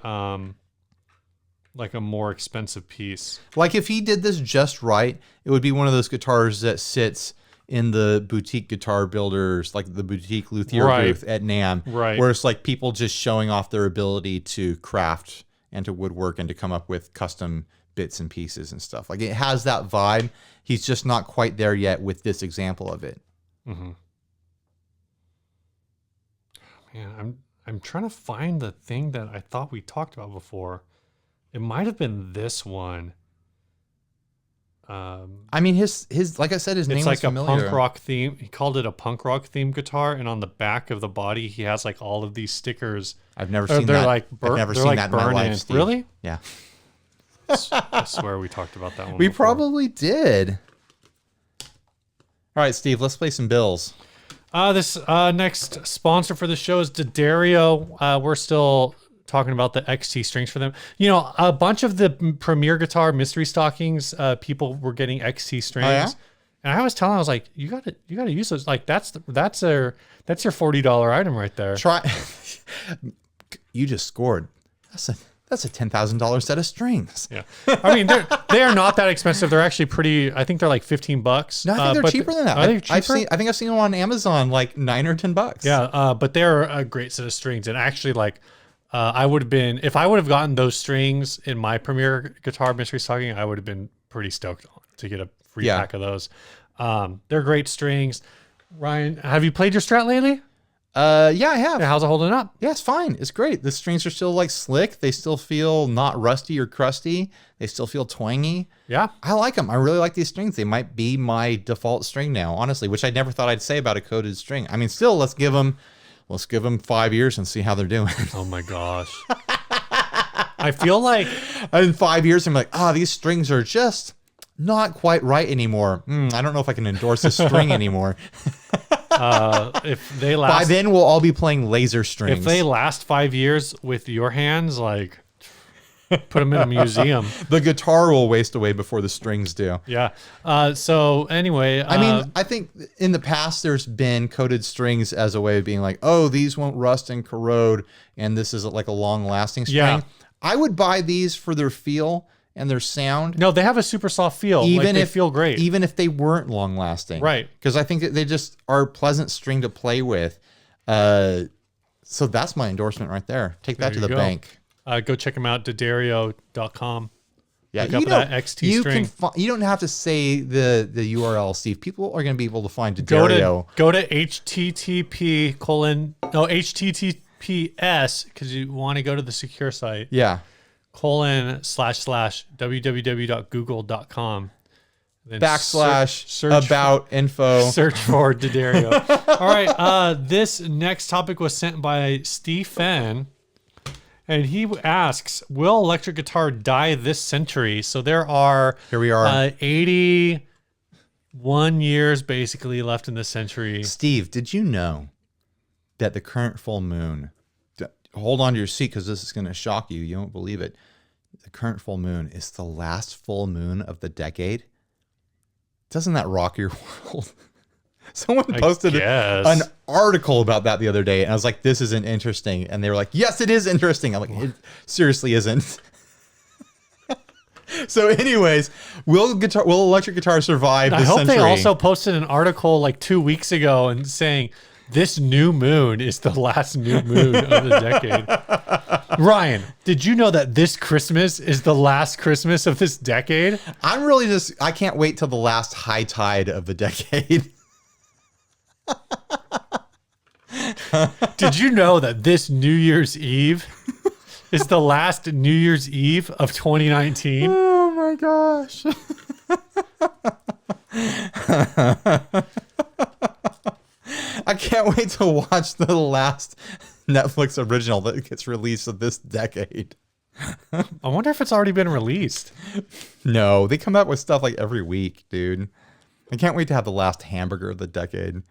Speaker 1: like a more expensive piece.
Speaker 2: Like if he did this just right, it would be one of those guitars that sits in the boutique guitar builders, like the boutique luthier
Speaker 1: Right.
Speaker 2: booth at NAMM,
Speaker 1: Right.
Speaker 2: where it's like people just showing off their ability to craft and to woodwork and to come up with custom bits and pieces and stuff. Like it has that vibe. He's just not quite there yet with this example of it.
Speaker 1: Mm-hmm. Man, I'm trying to find the thing that I thought we talked about before. It might have been this one.
Speaker 2: I mean, his like I said, his name
Speaker 1: It's
Speaker 2: was
Speaker 1: like a
Speaker 2: familiar.
Speaker 1: punk rock theme. He called it a punk rock theme guitar, and on the back of the body, he has like all of these stickers.
Speaker 2: I've never
Speaker 1: They're
Speaker 2: seen that.
Speaker 1: like
Speaker 2: I've never
Speaker 1: they're
Speaker 2: seen
Speaker 1: like
Speaker 2: that in my
Speaker 1: burn
Speaker 2: life,
Speaker 1: in.
Speaker 2: Steve.
Speaker 1: Really?
Speaker 2: Yeah.
Speaker 1: I swear we talked about that one.
Speaker 2: We
Speaker 1: before.
Speaker 2: probably did. All right, Steve, let's play some bills.
Speaker 1: This next sponsor for the show is D'Addario. We're still talking about the XT strings for them. You know, a bunch of the Premier Guitar mystery stockings, people were getting XT strings.
Speaker 2: Oh, yeah?
Speaker 1: And I was telling, I was like, you gotta use those. Like that's your $40 item right there.
Speaker 2: Try. You just scored. That's a $10,000 set of strings.
Speaker 1: Yeah, I mean they are not that expensive. They're actually pretty. I think they're like $15.
Speaker 2: No, I think they're
Speaker 1: but
Speaker 2: cheaper than that.
Speaker 1: Are they cheaper?
Speaker 2: I think I've seen them on Amazon like $9 or $10.
Speaker 1: Yeah, but they're a great set of strings, and actually, like, I would have been if I would have gotten those strings in my Premier Guitar mystery stocking, I would have been pretty stoked to get a free pack of those. They're great strings. Ryan, have you played your Strat lately?
Speaker 2: Yeah, I have.
Speaker 1: Yeah, how's it holding up?
Speaker 2: Yeah, it's fine. It's great. The strings are still like slick. They still feel not rusty or crusty. They still feel twangy.
Speaker 1: Yeah.
Speaker 2: I like them. I really like these strings. They might be my default string now, honestly, which I never thought I'd say about a coated string. I mean, still, let's give them 5 years and see how they're doing.
Speaker 1: Oh my gosh. I feel like
Speaker 2: in 5 years, I'm like, these strings are just not quite right anymore. I don't know if I can endorse this string anymore.
Speaker 1: if they last
Speaker 2: By then, we'll all be playing laser strings.
Speaker 1: if they last 5 years with your hands, like put them in a museum.
Speaker 2: The guitar will waste away before the strings do.
Speaker 1: Yeah. So anyway,
Speaker 2: I mean, I think in the past there's been coated strings as a way of being like, oh, these won't rust and corrode, and this is like a long-lasting string.
Speaker 1: Yeah.
Speaker 2: I would buy these for their feel and their sound.
Speaker 1: no, they have a super soft feel.
Speaker 2: Even
Speaker 1: they
Speaker 2: if
Speaker 1: feel great.
Speaker 2: even if they weren't long-lasting,
Speaker 1: Right.
Speaker 2: Because I think that they just are a pleasant string to play with. So that's my endorsement right there. Take that to
Speaker 1: There
Speaker 2: the
Speaker 1: you go.
Speaker 2: bank.
Speaker 1: Go check them out, D'Addario.com.
Speaker 2: Yeah,
Speaker 1: Look up that XT string.
Speaker 2: You don't have to say the URL, Steve. People are going to be able to find D'Addario.
Speaker 1: Go to HTTPS because you want to go to the secure site.
Speaker 2: Yeah.
Speaker 1: //www.google.com. Then
Speaker 2: /
Speaker 1: search
Speaker 2: about info.
Speaker 1: Search for D'Addario. All right. This next topic was sent by Stephen, and he asks, "Will electric guitar die this century?" So there are
Speaker 2: Here we are.
Speaker 1: 81 years basically left in this century.
Speaker 2: Steve, did you know that the current full moon? Hold on to your seat because this is going to shock you. You won't believe it. The current full moon is the last full moon of the decade. Doesn't that rock your world? Someone posted an article about that the other day, and I was like, this isn't interesting. And they were like, yes, it is interesting. I'm like, it seriously isn't. So anyways, will electric guitar survive this century?
Speaker 1: They also posted an article like 2 weeks ago and saying this new moon is the last new moon of the decade. Ryan, did you know that this Christmas is the last Christmas of this decade?
Speaker 2: I can't wait till the last high tide of the decade.
Speaker 1: Did you know that this New Year's Eve is the last New Year's Eve of 2019?
Speaker 2: Oh my gosh. I can't wait to watch the last Netflix original that gets released of this decade.
Speaker 1: I wonder if it's already been released.
Speaker 2: No, they come out with stuff like every week, dude. I can't wait to have the last hamburger of the decade.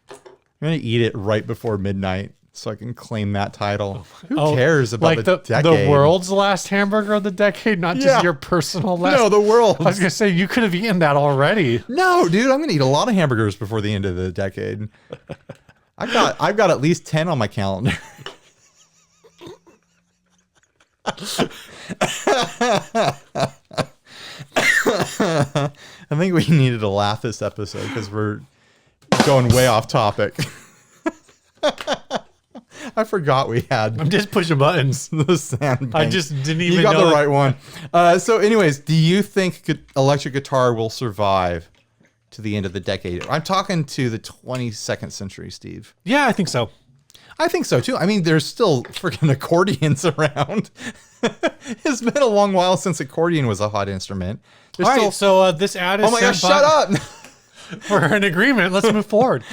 Speaker 2: I'm going to eat it right before midnight so I can claim that title. Who cares about
Speaker 1: like
Speaker 2: the decade?
Speaker 1: The world's last hamburger of the decade, not just your personal last.
Speaker 2: No, the world.
Speaker 1: I was going to say, you could have eaten that already.
Speaker 2: No, dude, I'm going to eat a lot of hamburgers before the end of the decade. I've got at least 10 on my calendar. I think we needed to laugh this episode because we're going way off topic. I forgot we had.
Speaker 1: I'm just pushing buttons.
Speaker 2: The sand
Speaker 1: I just didn't even.
Speaker 2: You got
Speaker 1: know
Speaker 2: the right one. So, anyways, do you think electric guitar will survive to the end of the decade? I'm talking to the 22nd century, Steve.
Speaker 1: Yeah, I think so.
Speaker 2: I think so too. I mean, there's still freaking accordions around. It's been a long while since accordion was a hot instrument.
Speaker 1: All right, so this ad is.
Speaker 2: Oh my gosh! Shut up.
Speaker 1: We're in agreement. Let's move forward.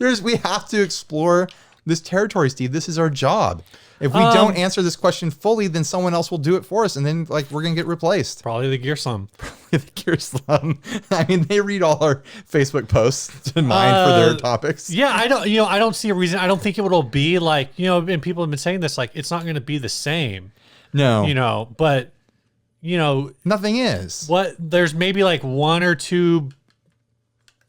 Speaker 2: We have to explore this territory, Steve. This is our job. If we don't answer this question fully, then someone else will do it for us, and then we're gonna get replaced.
Speaker 1: Probably the Gear Slum.
Speaker 2: The Gear Slum. I mean, they read all our Facebook posts to mine for their topics.
Speaker 1: Yeah, I don't see a reason. I don't think it will be like, and people have been saying this, like, it's not going to be the same.
Speaker 2: No.
Speaker 1: But
Speaker 2: nothing is.
Speaker 1: There's maybe like one or two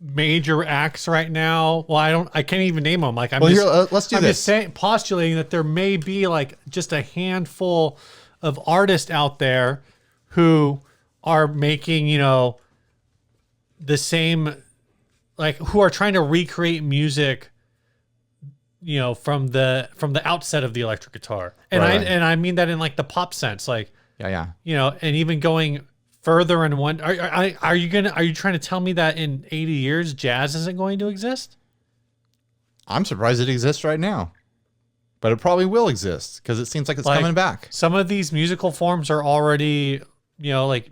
Speaker 1: major acts right now. Well, I can't even name them. Like,
Speaker 2: let's do this.
Speaker 1: I'm just postulating that there may be like just a handful of artists out there who are making, the same, like, who are trying to recreate music, from the outset of the electric guitar. And I mean that in like the pop sense, like,
Speaker 2: yeah.
Speaker 1: And even going further in one, are you trying to tell me that in 80 years jazz isn't going to exist?
Speaker 2: I'm surprised it exists right now, but it probably will exist because it seems like it's coming back.
Speaker 1: Some of these musical forms are already, like,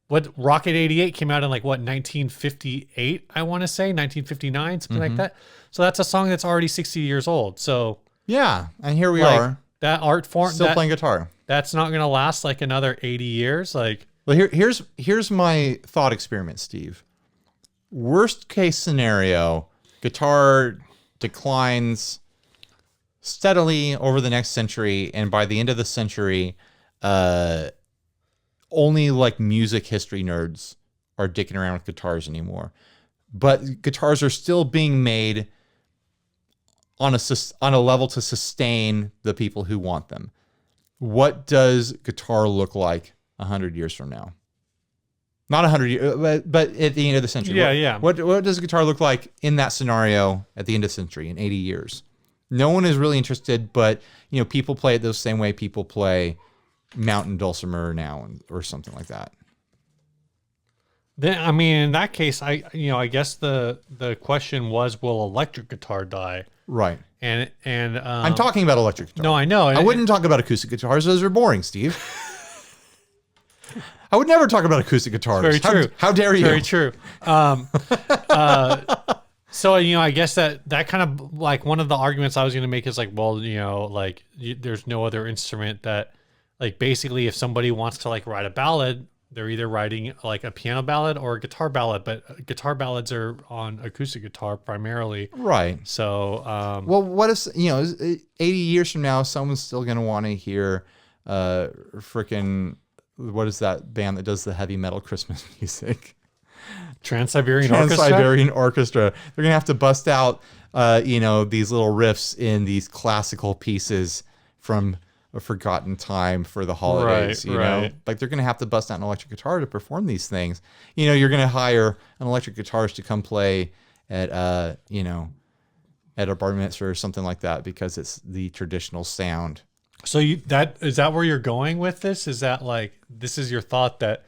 Speaker 1: what Rocket 88 came out in 1958, I want to say 1959, something like that. So that's a song that's already 60 years old. So
Speaker 2: yeah, and here we are.
Speaker 1: That art form
Speaker 2: still playing guitar.
Speaker 1: That's not going to last like another 80 years. Like,
Speaker 2: well, here's my thought experiment, Steve. Worst case scenario, guitar declines steadily over the next century, and by the end of the century, only like music history nerds are dicking around with guitars anymore. But guitars are still being made on a level to sustain the people who want them. What does guitar look like 100 years from now? Not 100 years, but at the end of the century.
Speaker 1: Yeah.
Speaker 2: What does guitar look like in that scenario at the end of the century in 80 years? No one is really interested, but people play it the same way people play mountain dulcimer now or something like that.
Speaker 1: Then, I mean, in that case, I guess the question was, will electric guitar die?
Speaker 2: Right.
Speaker 1: And
Speaker 2: I'm talking about electric guitar.
Speaker 1: No, I know.
Speaker 2: I wouldn't talk about acoustic guitars. Those are boring, Steve. I would never talk about acoustic guitars.
Speaker 1: Very true.
Speaker 2: How dare you?
Speaker 1: Very true. So, I guess that kind of like one of the arguments I was going to make is like, well, there's no other instrument that, like, basically if somebody wants to like write a ballad, they're either writing like a piano ballad or a guitar ballad, but guitar ballads are on acoustic guitar primarily.
Speaker 2: Right.
Speaker 1: So,
Speaker 2: well, what if, 80 years from now, someone's still going to want to hear freaking, what is that band that does the heavy metal Christmas music?
Speaker 1: Trans-Siberian
Speaker 2: Orchestra. They're going to have to bust out, these little riffs in these classical pieces from a forgotten time for the holidays,
Speaker 1: right.
Speaker 2: Like they're going to have to bust out an electric guitar to perform these things. You're going to hire an electric guitarist to come play at, at a bar mitzvah or something like that because it's the traditional sound.
Speaker 1: So is that where you're going with this? Is that like, this is your thought that,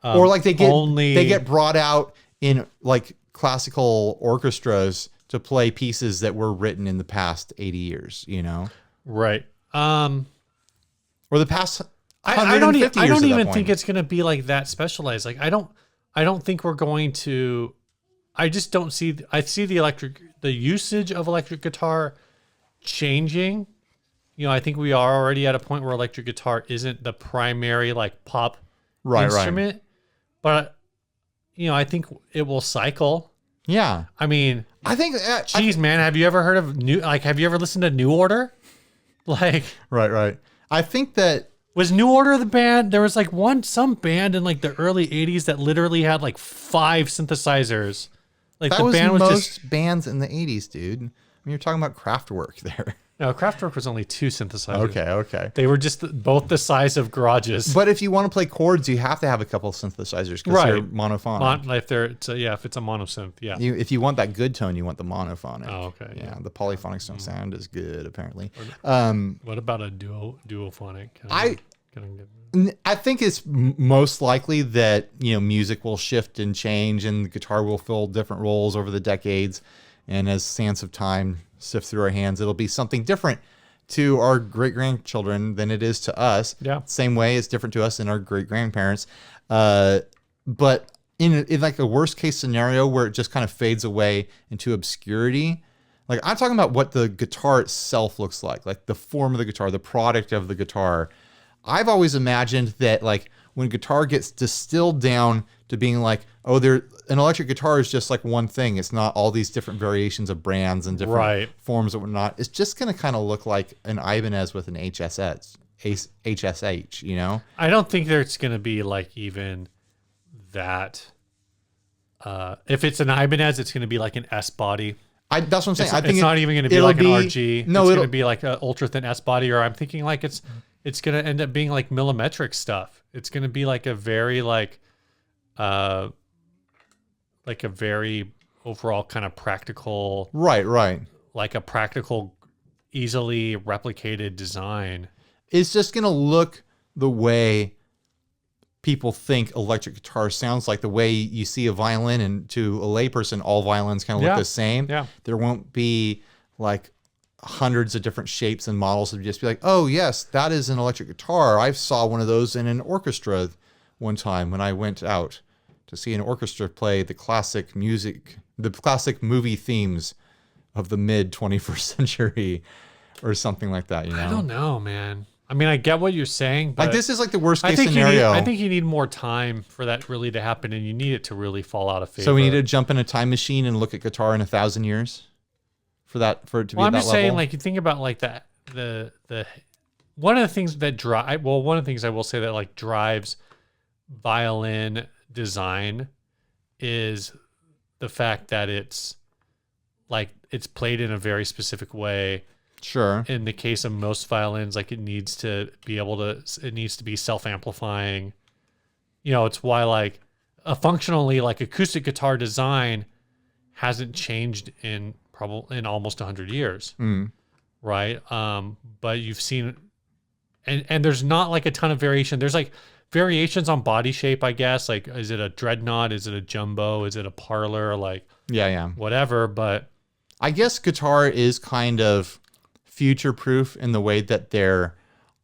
Speaker 2: or like they get brought out in like classical orchestras to play pieces that were written in the past 80 years,
Speaker 1: Right.
Speaker 2: Or the past
Speaker 1: I don't even
Speaker 2: point.
Speaker 1: think it's going to be like that specialized. Like, I don't think we're going to, I just don't see, I see the usage of electric guitar changing. I think we are already at a point where electric guitar isn't the primary like pop instrument, but I think it will cycle.
Speaker 2: Yeah.
Speaker 1: I mean,
Speaker 2: I think,
Speaker 1: man, have you ever heard of have you ever listened to New Order? Like,
Speaker 2: right. I think that
Speaker 1: was New Order the band. There was like some band in like the early 80s that literally had like 5 synthesizers. Like
Speaker 2: that
Speaker 1: the band was
Speaker 2: most
Speaker 1: just
Speaker 2: bands in the 80s, dude. I mean, you're talking about Kraftwerk there.
Speaker 1: No, Kraftwerk was only 2 synthesizers.
Speaker 2: Okay.
Speaker 1: They were just both the size of garages.
Speaker 2: But if you want to play chords, you have to have a couple of synthesizers because they're monophonic.
Speaker 1: If it's a monosynth, yeah.
Speaker 2: If you want that good tone, you want the monophonic.
Speaker 1: Oh, okay.
Speaker 2: Yeah, the polyphonics don't sound as good, apparently.
Speaker 1: What about a duophonic?
Speaker 2: I think it's most likely that, you know, music will shift and change and the guitar will fill different roles over the decades. And as sands of time sift through our hands, it'll be something different to our great-grandchildren than it is to us.
Speaker 1: Yeah.
Speaker 2: Same way it's different to us than our great-grandparents. But in like a worst-case scenario where it just kind of fades away into obscurity, like I'm talking about what the guitar itself looks like the form of the guitar, the product of the guitar. I've always imagined that, like, when guitar gets distilled down to being like, oh, an electric guitar is just like one thing. It's not all these different variations of brands and different forms and whatnot. It's just going to kind of look like an Ibanez with an HSH, you know?
Speaker 1: I don't think there's going to be like even that. If it's an Ibanez, it's going to be like an S body.
Speaker 2: That's what I'm saying. I think
Speaker 1: it's not even going to be like an RG.
Speaker 2: No,
Speaker 1: it's going to be like an ultra thin S body, or I'm thinking like it's going to end up being like millimetric stuff. It's going to be like a very like a very overall kind of practical.
Speaker 2: Right.
Speaker 1: Like a practical, easily replicated design.
Speaker 2: It's just going to look the way people think electric guitar sounds like, the way you see a violin, and to a layperson, all violins kind of look the same.
Speaker 1: Yeah.
Speaker 2: There won't be like hundreds of different shapes and models. It'd just be like, oh yes, that is an electric guitar. I saw one of those in an orchestra one time when I went out to see an orchestra play the classic movie themes of the mid 21st century or something like that, you know?
Speaker 1: I don't know, man. I mean, I get what you're saying, but
Speaker 2: like, this is like the worst case scenario.
Speaker 1: I think you need more time for that really to happen, and you need it to really fall out of favor.
Speaker 2: So we need to jump in a time machine and look at guitar in 1,000 years for it to be at that level.
Speaker 1: I'm just saying, like, you think about like that the one of the things that one of the things I will say that like drives violin design is the fact that it's played in a very specific way.
Speaker 2: Sure.
Speaker 1: In the case of most violins, like it needs to be self-amplifying. You know, it's why like a functionally like acoustic guitar design hasn't changed in almost 100 years. Right? But you've seen, and there's not like a ton of variation. There's like variations on body shape, I guess. Like, is it a dreadnought? Is it a jumbo? Is it a parlor? Like, whatever. But
Speaker 2: I guess guitar is kind of future-proof in the way that there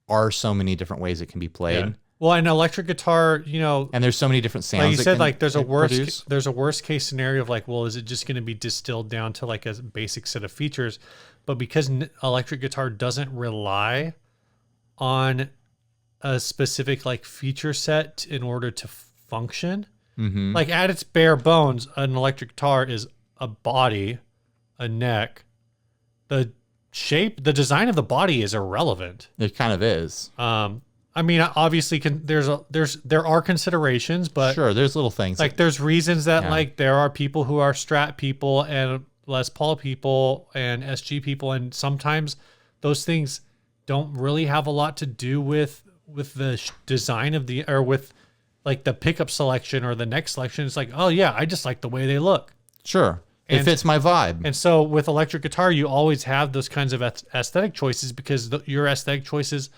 Speaker 2: are so many different ways it can be played.
Speaker 1: Yeah. Well, an electric guitar, you know,
Speaker 2: and there's so many different sounds.
Speaker 1: Like you said, like there's a worst case scenario of like, well, is it just going to be distilled down to like a basic set of features? But because electric guitar doesn't rely on a specific like feature set in order to function, like at its bare bones, an electric guitar is a body, a neck, the shape, the design of the body is irrelevant.
Speaker 2: It kind of is.
Speaker 1: I mean, obviously, there are considerations, but
Speaker 2: sure, there's little things.
Speaker 1: Like there's reasons that like there are people who are Strat people and Les Paul people and SG people, and sometimes those things don't really have a lot to do with the design of or with like the pickup selection or the neck selection. It's like, oh yeah, I just like the way they look.
Speaker 2: Sure. It fits my vibe.
Speaker 1: And so with electric guitar, you always have those kinds of aesthetic choices because your aesthetic choices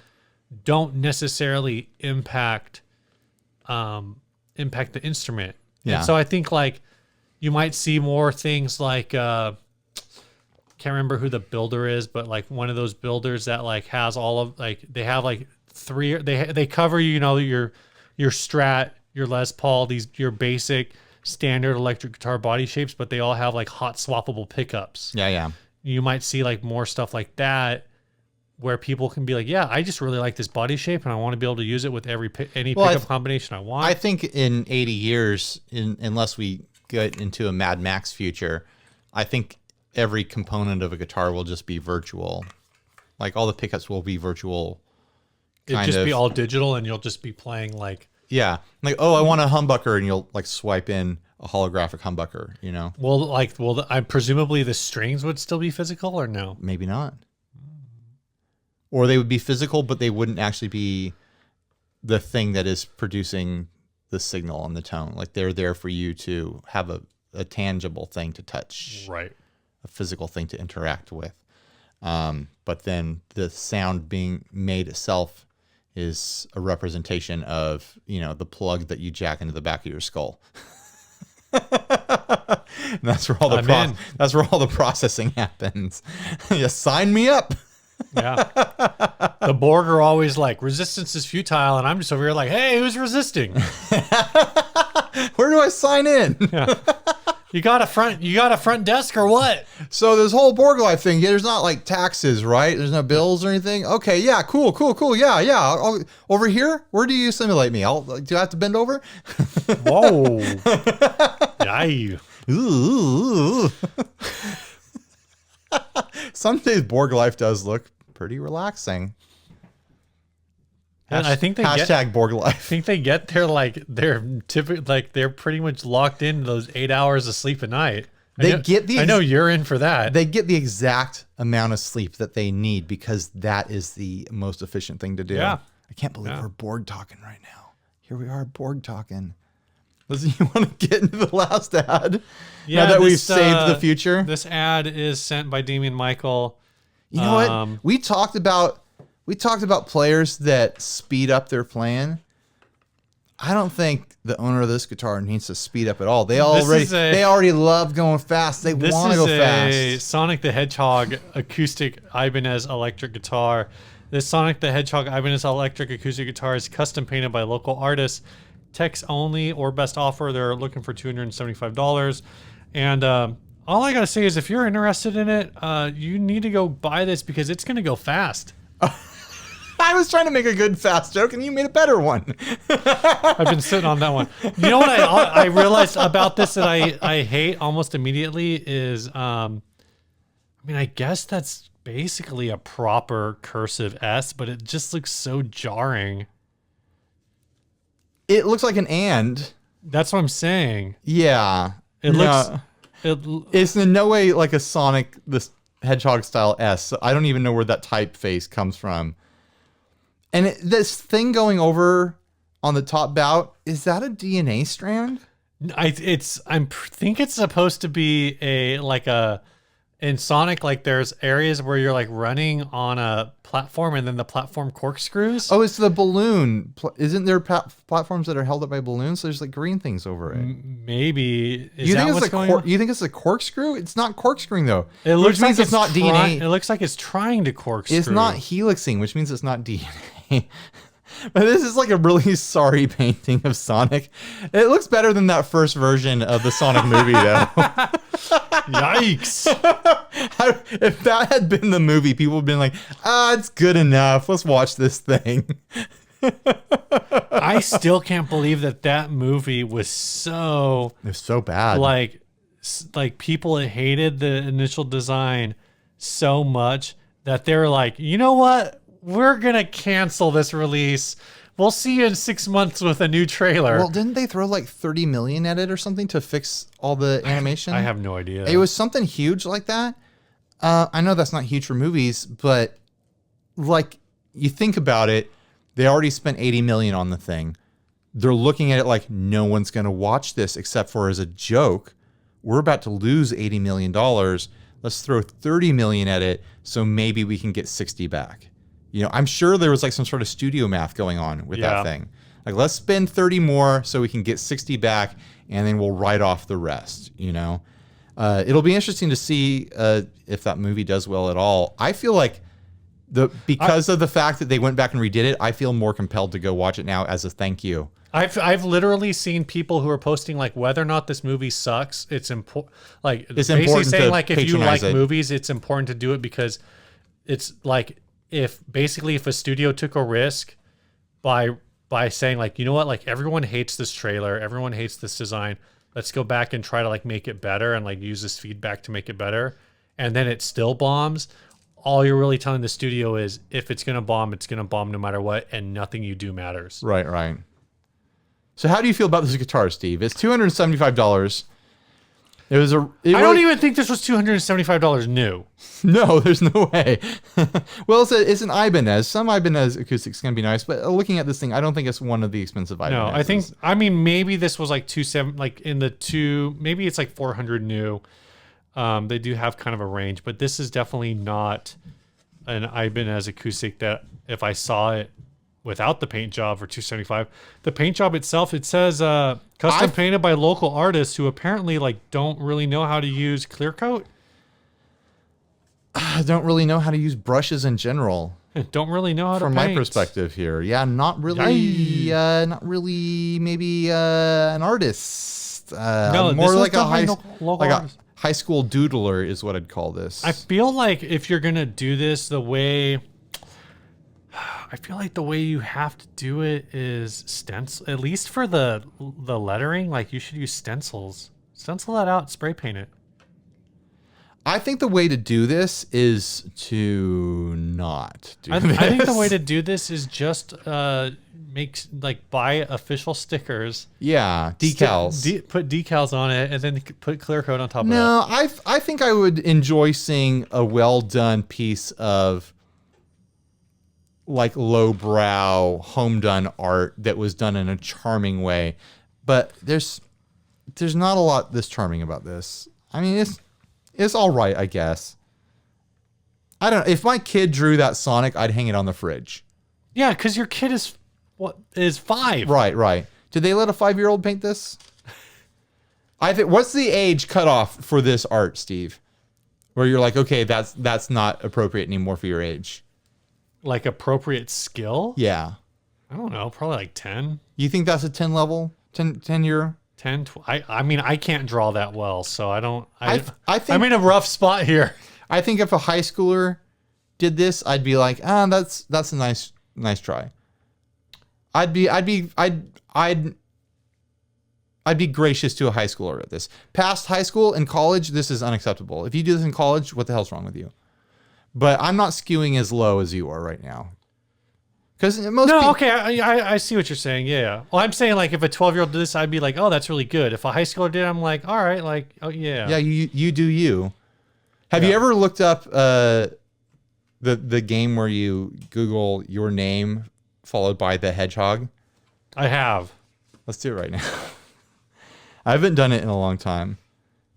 Speaker 1: don't necessarily impact the instrument.
Speaker 2: Yeah.
Speaker 1: And so I think like you might see more things like can't remember who the builder is, but like one of those builders that like has all of like they have like they cover, you know, your Strat, your Les Paul, your basic standard electric guitar body shapes, but they all have like hot swappable pickups.
Speaker 2: Yeah.
Speaker 1: You might see like more stuff like that where people can be like, yeah, I just really like this body shape and I want to be able to use it with any pickup combination I want.
Speaker 2: I think in 80 years, unless we get into a Mad Max future, I think every component of a guitar will just be virtual. Like all the pickups will be virtual.
Speaker 1: It'll just be all digital and you'll just be playing like...
Speaker 2: Yeah. Like, oh, I want a humbucker, and you'll like swipe in a holographic humbucker, you know?
Speaker 1: Well, presumably the strings would still be physical or no?
Speaker 2: Maybe not. or they would be physical, but they wouldn't actually be the thing that is producing the signal on the tone. Like they're there for you to have a tangible thing to touch,
Speaker 1: right?
Speaker 2: A physical thing to interact with. But then the sound being made itself is a representation of, the plug that you jack into the back of your skull. And that's where all the processing happens. You sign me up.
Speaker 1: Yeah. The Borg are always like, resistance is futile, and I'm just over here like, hey, who's resisting?
Speaker 2: Where do I sign in?
Speaker 1: Yeah. You got a front desk or what?
Speaker 2: So this whole Borg life thing, there's not like taxes, right? There's no bills or anything. Okay, yeah, cool. Yeah. Over here, where do you simulate me? Do I have to bend over?
Speaker 1: Whoa. Yay.
Speaker 2: Ooh. Some days Borg life does look pretty relaxing.
Speaker 1: And I think they
Speaker 2: hashtag Borg life.
Speaker 1: I think they get there they're pretty much locked into those 8 hours of sleep a night. I know you're in for that.
Speaker 2: They get the exact amount of sleep that they need because that is the most efficient thing to do.
Speaker 1: Yeah.
Speaker 2: I can't believe we're Borg talking right now. Here we are, Borg talking. Listen, you want to get into the last ad? Yeah, now that we've saved the future.
Speaker 1: This ad is sent by Damian Michael.
Speaker 2: You know what? We talked about players that speed up their playing. I don't think the owner of this guitar needs to speed up at all. They already love going fast. They want to go fast.
Speaker 1: This is a Sonic the Hedgehog acoustic Ibanez electric guitar. This Sonic the Hedgehog Ibanez electric acoustic guitar is custom painted by local artists. Text only or best offer. They're looking for $275. And all I got to say is if you're interested in it, you need to go buy this because it's going to go fast.
Speaker 2: I was trying to make a good fast joke and you made a better one.
Speaker 1: I've been sitting on that one. You know what I realized about this that I hate almost immediately is, I guess that's basically a proper cursive S, but it just looks so jarring.
Speaker 2: It looks like an and.
Speaker 1: That's what I'm saying.
Speaker 2: Yeah. It's in no way like a Sonic this Hedgehog style S. So I don't even know where that typeface comes from. And this thing going over on the top bout, is that a DNA strand?
Speaker 1: I think it's supposed to be in Sonic, like there's areas where you're like running on a platform and then the platform corkscrews.
Speaker 2: Oh, it's the balloon. Isn't there platforms that are held up by balloons? So there's like green things over it.
Speaker 1: Maybe.
Speaker 2: You think it's a corkscrew? It's not corkscrewing though.
Speaker 1: It looks
Speaker 2: which means
Speaker 1: like
Speaker 2: it's not DNA.
Speaker 1: It looks like it's trying to corkscrew.
Speaker 2: It's not helixing, which means it's not DNA. But this is like a really sorry painting of Sonic. It looks better than that first version of the Sonic movie, though.
Speaker 1: Yikes.
Speaker 2: If that had been the movie, people would have been like, it's good enough. Let's watch this thing.
Speaker 1: I still can't believe that movie was so...
Speaker 2: It was so bad.
Speaker 1: Like people hated the initial design so much that they were like, you know what? We're going to cancel this release. We'll see you in 6 months with a new trailer.
Speaker 2: Well, didn't they throw like $30 million at it or something to fix all the animation?
Speaker 1: I have no idea.
Speaker 2: It was something huge like that. I know that's not huge for movies, but like you think about it, they already spent $80 million on the thing. They're looking at it like no one's going to watch this except for as a joke. We're about to lose $80 million. Let's throw $30 million at it so maybe we can get 60 back. I'm sure there was like some sort of studio math going on with that thing. Like, let's spend 30 more so we can get 60 back, and then we'll write off the rest, It'll be interesting to see if that movie does well at all. I feel like because of the fact that they went back and redid it, I feel more compelled to go watch it now as a thank you.
Speaker 1: I've literally seen people who are posting like whether or not this movie sucks. It's important. Like it's
Speaker 2: basically important
Speaker 1: saying like if you like movies, it's important to do it because it's like if a studio took a risk by saying like, you know what, like everyone hates this trailer, everyone hates this design. Let's go back and try to like make it better and like use this feedback to make it better. And then it still bombs. All you're really telling the studio is if it's going to bomb, it's going to bomb no matter what. And nothing you do matters.
Speaker 2: Right. So how do you feel about this guitar, Steve? It's $275. It was
Speaker 1: I don't even think this was $275 new.
Speaker 2: No, there's no way. Well, it's an Ibanez. Some Ibanez acoustics can be nice, but looking at this thing, I don't think it's one of the expensive Ibanezes.
Speaker 1: No, maybe this was like maybe it's like 400 new. They do have kind of a range, but this is definitely not an Ibanez acoustic that if I saw it without the paint job for $275. The paint job itself, it says custom painted by local artists who apparently don't really know how to use clear coat.
Speaker 2: I don't really know how to use brushes in general.
Speaker 1: Don't really know how to paint.
Speaker 2: From my perspective here. Yeah, not really maybe an artist.
Speaker 1: No,
Speaker 2: more
Speaker 1: this
Speaker 2: like a
Speaker 1: high
Speaker 2: school doodler is what I'd call this.
Speaker 1: I feel like if you're going to do this the way you have to do it is stencil, at least for the lettering, you should use stencils. Stencil that out, spray paint it.
Speaker 2: I think the way to do this is to not do this.
Speaker 1: I think the way to do this is just buy official stickers.
Speaker 2: Yeah, decals.
Speaker 1: Put decals on it and then put clear coat on top of that.
Speaker 2: No, I think I would enjoy seeing a well done piece of lowbrow home done art that was done in a charming way. But there's not a lot this charming about this. I mean, it's all right, I guess. I don't know. If my kid drew that Sonic, I'd hang it on the fridge.
Speaker 1: Yeah, because your kid is 5.
Speaker 2: Right. Did they let a 5-year-old paint this? I think. What's the age cutoff for this art, Steve? Where you're like, okay, that's not appropriate anymore for your age.
Speaker 1: Appropriate skill?
Speaker 2: Yeah.
Speaker 1: I don't know. Probably 10.
Speaker 2: You think that's a 10 level? 10 year?
Speaker 1: 10, I mean, I can't draw that well, so I don't. I think I'm in a rough spot here.
Speaker 2: I think if a high schooler did this, I'd be like, that's a nice try. I'd be gracious to a high schooler at this. Past high school and college, this is unacceptable. If you do this in college, what the hell's wrong with you? But I'm not skewing as low as you are right now. Because
Speaker 1: okay, I see what you're saying. Yeah. Well, I'm saying if a 12-year-old did this, I'd be like, oh, that's really good. If a high schooler did, I'm like, all right, oh yeah.
Speaker 2: Yeah, you do you. Have you ever looked up the game where you Google your name followed by the hedgehog?
Speaker 1: I have.
Speaker 2: Let's do it right now. I haven't done it in a long time,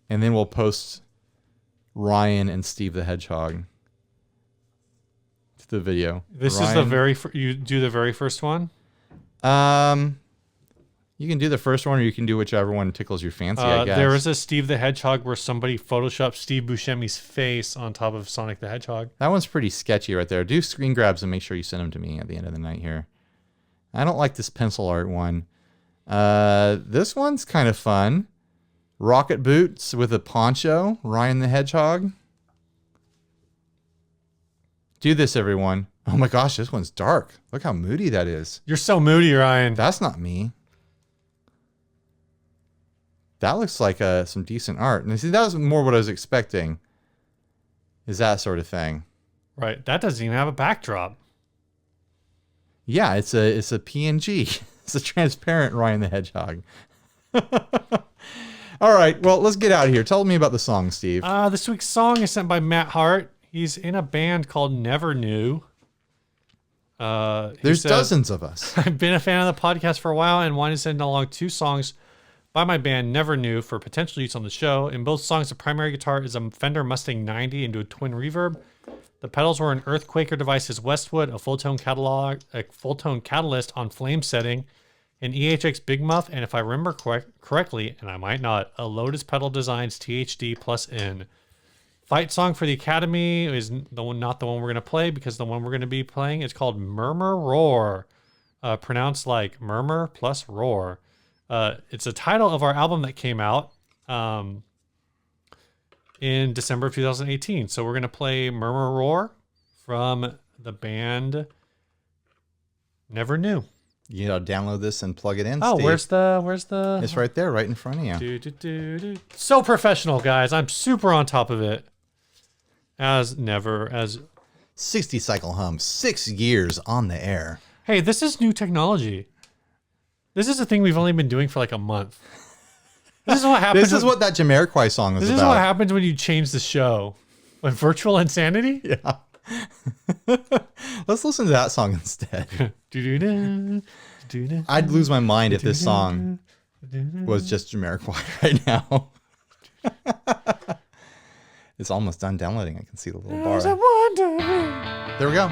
Speaker 2: and then we'll post Ryan and Steve the Hedgehog. The video.
Speaker 1: This
Speaker 2: Ryan.
Speaker 1: Is the very you do the very first one?
Speaker 2: You can do the first one, or you can do whichever one tickles your fancy, I guess.
Speaker 1: There was a Steve the Hedgehog where somebody photoshopped Steve Buscemi's face on top of Sonic the Hedgehog.
Speaker 2: That one's pretty sketchy right there. Do screen grabs and make sure you send them to me at the end of the night here. I don't like this pencil art one. This one's kind of fun. Rocket boots with a poncho. Ryan the Hedgehog. Do this, everyone. Oh my gosh, this one's dark. Look how moody that is.
Speaker 1: You're so moody, Ryan.
Speaker 2: That's not me. That looks like some decent art. And see, that was more what I was expecting. Is that sort of thing.
Speaker 1: Right. That doesn't even have a backdrop.
Speaker 2: Yeah, it's a PNG. It's a transparent Ryan the Hedgehog. All right, well, let's get out of here. Tell me about the song, Steve.
Speaker 1: This week's song is sent by Matt Hart. He's in a band called Never Knew.
Speaker 2: There's dozens of us.
Speaker 1: I've been a fan of the podcast for a while and wanted to send along 2 songs by my band Never Knew for potential use on the show. In both songs, the primary guitar is a Fender Mustang 90 into a twin reverb. The pedals were an Earthquaker Devices Westwood, a full-tone catalyst on flame setting, an EHX Big Muff, and if I remember correctly, and I might not, a Lotus Pedal Designs THD plus N. Fight song for the Academy is not the one we're going to play, because the one we're going to be playing is called Murmur Roar, pronounced like murmur plus roar. It's the title of our album that came out in December of 2018. So we're going to play Murmur Roar from the band Never Knew.
Speaker 2: You know, download this and plug it in.
Speaker 1: Oh,
Speaker 2: Steve.
Speaker 1: where's the?
Speaker 2: It's right there, right in front of you.
Speaker 1: So professional, guys. I'm super on top of it. As
Speaker 2: 60 cycle hum, 6 years on the air.
Speaker 1: Hey, this is new technology. This is a thing we've only been doing for like a month. This is what happens.
Speaker 2: This is what that Jamiroquai song was about.
Speaker 1: This is what happens when you change the show. Like virtual insanity?
Speaker 2: Yeah. Let's listen to that song instead. I'd lose my mind if this song was just Jamiroquai right now. It's almost done downloading. I can see the little bar. There we go.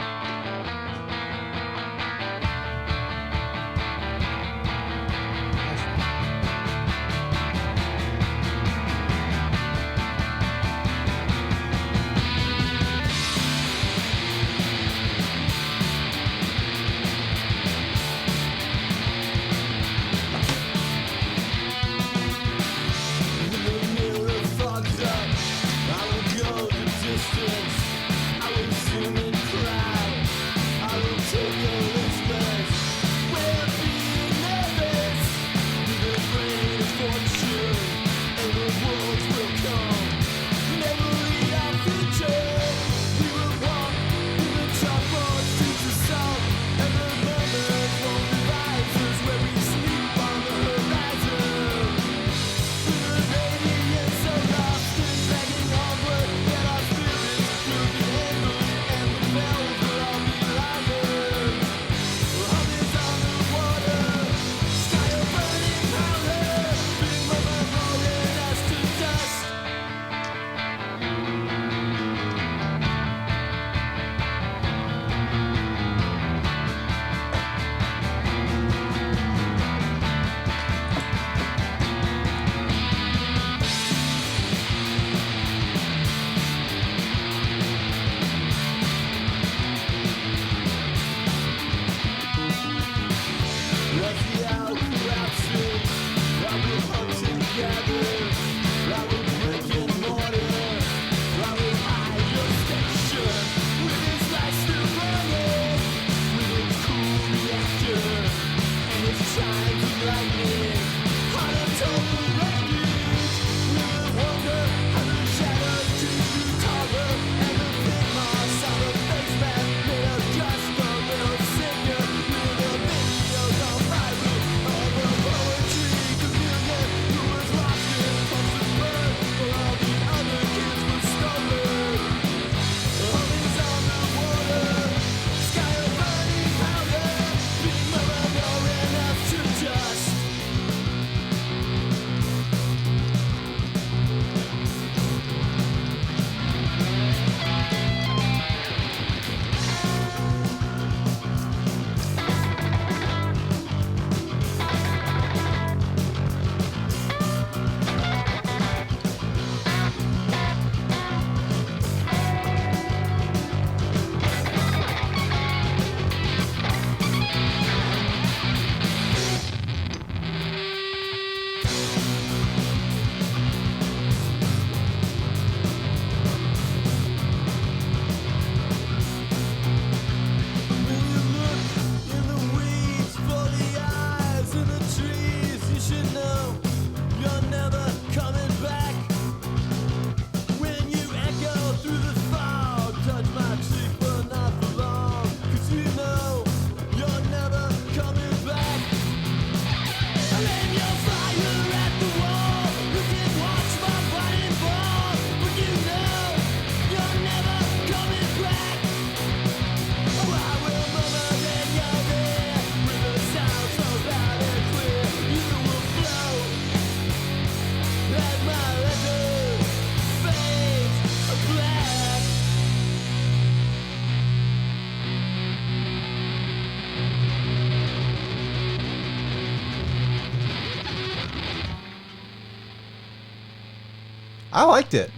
Speaker 2: I liked it.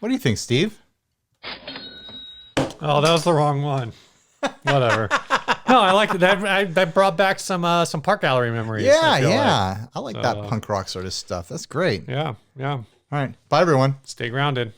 Speaker 2: What do you think, Steve?
Speaker 1: Oh, that was the wrong one. Whatever. No, I like that. That brought back some Park Gallery memories.
Speaker 2: Yeah. I like that punk rock sort of stuff. That's great.
Speaker 1: Yeah.
Speaker 2: All right. Bye, everyone.
Speaker 1: Stay grounded.